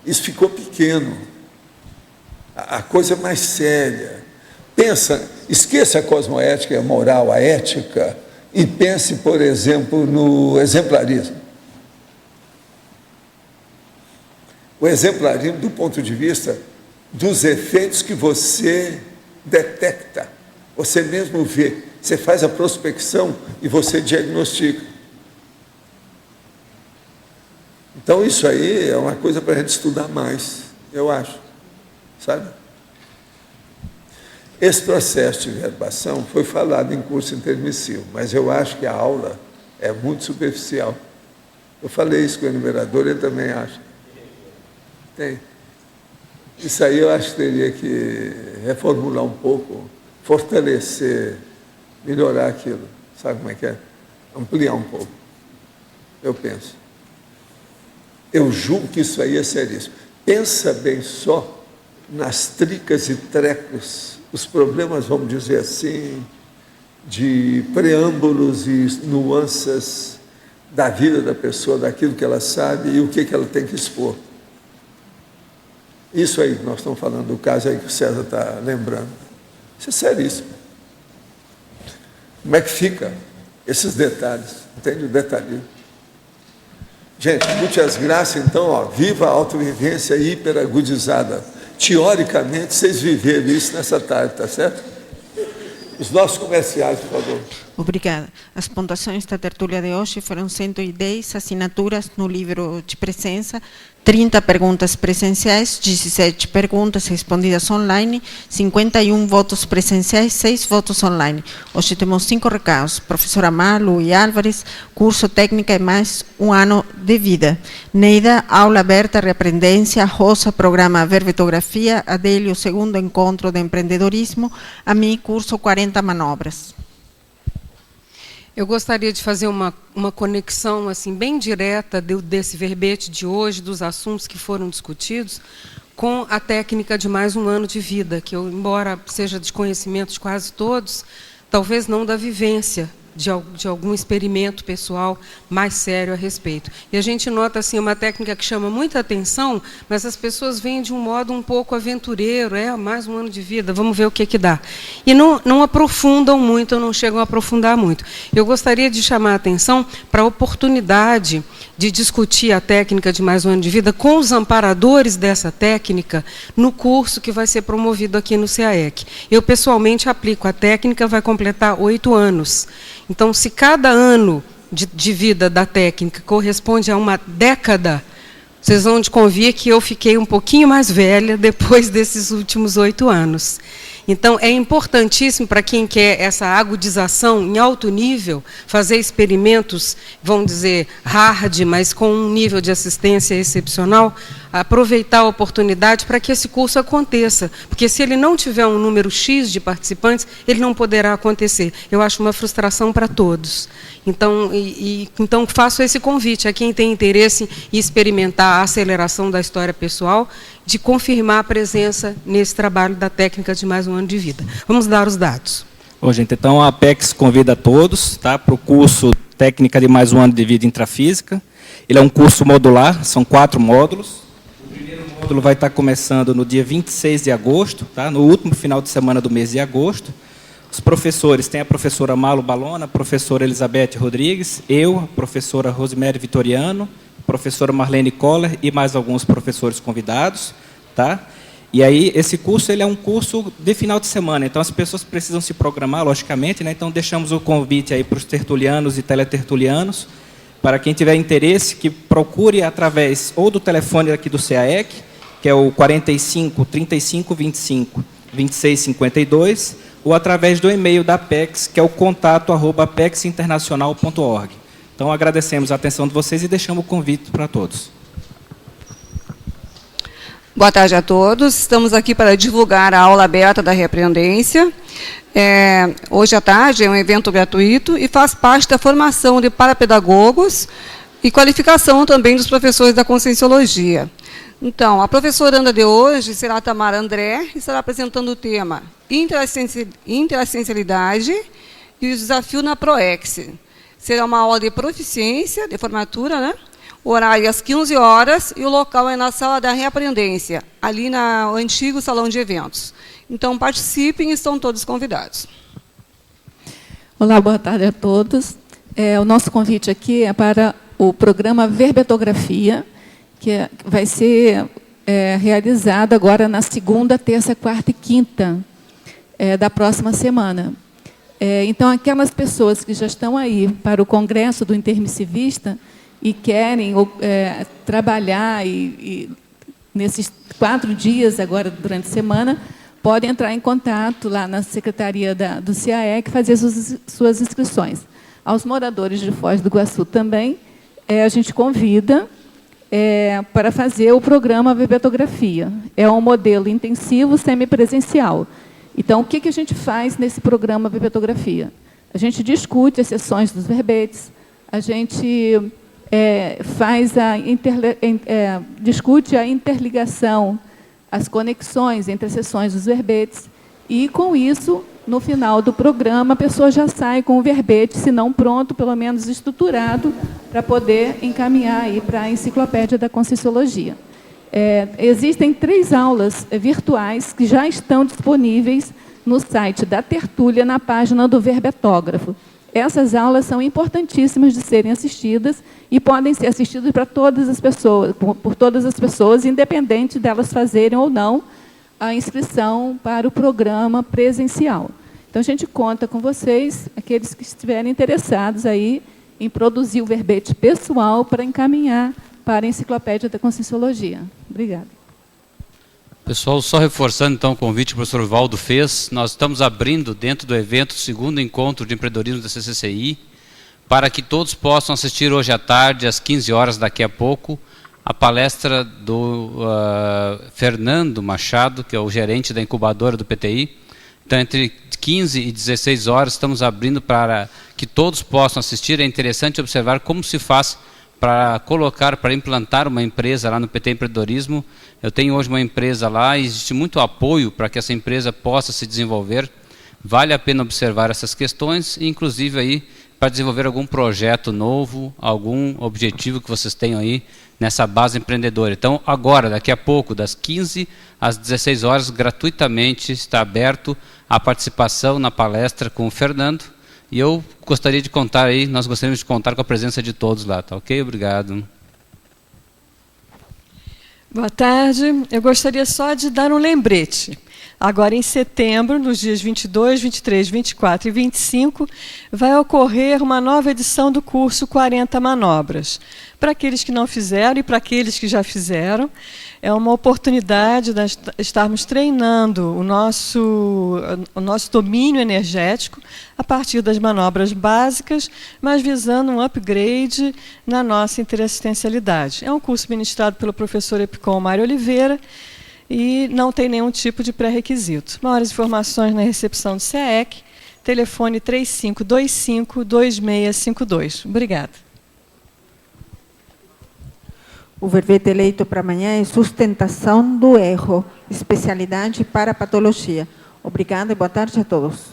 Isso ficou pequeno. A coisa é mais séria. Pensa, esqueça a cosmoética, a moral, a ética, e pense, por exemplo, no exemplarismo. O exemplarismo do ponto de vista dos efeitos que você detecta, você mesmo vê. Você faz a prospecção e você diagnostica. Então, isso aí é uma coisa para a gente estudar mais, eu acho. Sabe? Esse processo de verbação foi falado em curso intermissivo, mas eu acho que a aula é muito superficial. Eu falei isso com o enumerador, ele também acha. Tem. Isso aí eu acho que teria que reformular um pouco, fortalecer, melhorar aquilo. Sabe como é que é? Ampliar um pouco. Eu penso. Eu julgo que isso aí é seríssimo. Pensa bem só nas tricas e trecos, os problemas, vamos dizer assim, de preâmbulos e nuances da vida da pessoa, daquilo que ela sabe e o que ela tem que expor. Isso aí, nós estamos falando do caso aí que o César está lembrando. Isso é seríssimo. Como é que fica esses detalhes? Entende o detalhismo? Gente, muitas graças, então, ó, viva a autovivência hiperagudizada. Teoricamente, vocês viveram isso nessa tarde, tá certo? Os nossos comerciais, por favor. Obrigada. As pontuações da tertúlia de hoje foram 110 assinaturas no livro de presença, 30 perguntas presenciais, 17 perguntas respondidas online, 51 votos presenciais, 6 votos online. Hoje temos 5 recados. Professora Malu e Álvares, curso técnica e mais um ano de vida. Neida, aula aberta, reaprendência. Rosa, programa verbetografia. Adélio, segundo encontro de empreendedorismo. A mim, curso 40 manobras. Eu gostaria de fazer uma conexão assim bem direta desse verbete de hoje, dos assuntos que foram discutidos, com a técnica de mais um ano de vida, que eu, embora seja de conhecimento de quase todos, talvez não da vivência de algum experimento pessoal mais sério a respeito. E a gente nota assim uma técnica que chama muita atenção, mas as pessoas veem de um modo um pouco aventureiro, mais um ano de vida, vamos ver o que dá. E não aprofundam muito, não chegam a aprofundar muito. Eu gostaria de chamar a atenção para a oportunidade de discutir a técnica de mais um ano de vida com os amparadores dessa técnica no curso que vai ser promovido aqui no CAEC. Eu, pessoalmente, aplico a técnica, vai completar 8 anos. Então, se cada ano de vida da técnica corresponde a uma década, vocês vão de convir que eu fiquei um pouquinho mais velha depois desses últimos 8 anos. Então, é importantíssimo para quem quer essa agudização em alto nível, fazer experimentos, vamos dizer, hard, mas com um nível de assistência excepcional, aproveitar a oportunidade para que esse curso aconteça. Porque se ele não tiver um número X de participantes, ele não poderá acontecer. Eu acho uma frustração para todos. Então, então faço esse convite a quem tem interesse em experimentar a aceleração da história pessoal, de confirmar a presença nesse trabalho da técnica de mais um ano de vida. Vamos dar os dados. Bom, gente, então a Apex convida a todos, tá, para o curso Técnica de mais um ano de vida intrafísica. Ele é um curso modular, são 4 módulos. O primeiro módulo vai estar começando no dia 26 de agosto, tá, no último final de semana do mês de agosto. Os professores, tem a professora Malu Balona, a professora Elizabeth Rodrigues, eu, a professora Rosemary Vitoriano, a professora Marlene Koller e mais alguns professores convidados, tá? E aí, esse curso ele é um curso de final de semana, então as pessoas precisam se programar, logicamente, né? Então deixamos o convite aí para os tertulianos e teletertulianos, para quem tiver interesse, que procure através ou do telefone aqui do CAEC, que é o 45 35 25 26 52, ou através do e-mail da Apex, que é o contato@apexinternacional.org. Então, agradecemos a atenção de vocês e deixamos o convite para todos. Boa tarde a todos. Estamos aqui para divulgar a aula aberta da reaprendência. Hoje à tarde é um evento gratuito e faz parte da formação de parapedagogos e qualificação também dos professores da Conscienciologia. Então, a professoranda de hoje será a Tamara André e estará apresentando o tema Interessencialidade e os desafios na ProEx. Será uma aula de proficiência, de formatura, né? O horário é às 15 horas e o local é na Sala da Reaprendência, ali no antigo Salão de Eventos. Então, participem e estão todos convidados. Olá, boa tarde a todos. O nosso convite aqui é para o programa Verbetografia, que vai ser realizado agora na segunda, terça, quarta e quinta da próxima semana. Então, aquelas pessoas que já estão aí para o Congresso do Intermissivista e querem trabalhar nesses 4 dias, agora durante a semana, podem entrar em contato lá na Secretaria do CAEC e fazer suas inscrições. Aos moradores de Foz do Iguaçu também, a gente convida para fazer o programa Verbetografia. É um modelo intensivo semipresencial. Então, o que a gente faz nesse programa Verbetografia? A gente discute as sessões dos verbetes, a gente discute a interligação, as conexões entre as sessões dos verbetes, e, com isso, no final do programa, a pessoa já sai com o verbete, se não pronto, pelo menos estruturado, para poder encaminhar aí para a Enciclopédia da Conscienciologia. Existem 3 aulas virtuais que já estão disponíveis no site da Tertúlia, na página do Verbetógrafo. Essas aulas são importantíssimas de serem assistidas e podem ser assistidas para todas as pessoas, por todas as pessoas, independente delas fazerem ou não a inscrição para o programa presencial. Então, a gente conta com vocês, aqueles que estiverem interessados aí em produzir o verbete pessoal para encaminhar para a Enciclopédia da Conscienciologia. Obrigada. Pessoal, só reforçando então o convite que o professor Valdo fez, nós estamos abrindo dentro do evento o 2º encontro de empreendedorismo da CCCI, para que todos possam assistir hoje à tarde, às 15 horas, daqui a pouco, a palestra do Fernando Machado, que é o gerente da incubadora do PTI. Então, entre 15 e 16 horas, estamos abrindo para que todos possam assistir. É interessante observar como se faz para colocar, para implantar uma empresa lá no PT Empreendedorismo. Eu tenho hoje uma empresa lá e existe muito apoio para que essa empresa possa se desenvolver. Vale a pena observar essas questões, inclusive aí para desenvolver algum projeto novo, algum objetivo que vocês tenham aí nessa base empreendedora. Então, agora, daqui a pouco, das 15 às 16 horas, gratuitamente está aberto a participação na palestra com o Fernando. E eu gostaria de contar aí, nós gostaríamos de contar com a presença de todos lá, tá ok? Obrigado. Boa tarde. Eu gostaria só de dar um lembrete. Agora, em setembro, nos dias 22, 23, 24 e 25, vai ocorrer uma nova edição do curso 40 Manobras. Para aqueles que não fizeram e para aqueles que já fizeram, é uma oportunidade de estarmos treinando o nosso domínio energético a partir das manobras básicas, mas visando um upgrade na nossa interassistencialidade. É um curso ministrado pelo professor Epicom Mário Oliveira, e não tem nenhum tipo de pré-requisito. Maiores informações na recepção do CEEC, telefone 3525-2652. Obrigada. O verbete eleito para amanhã é sustentação do erro, especialidade para patologia. Obrigada e boa tarde a todos.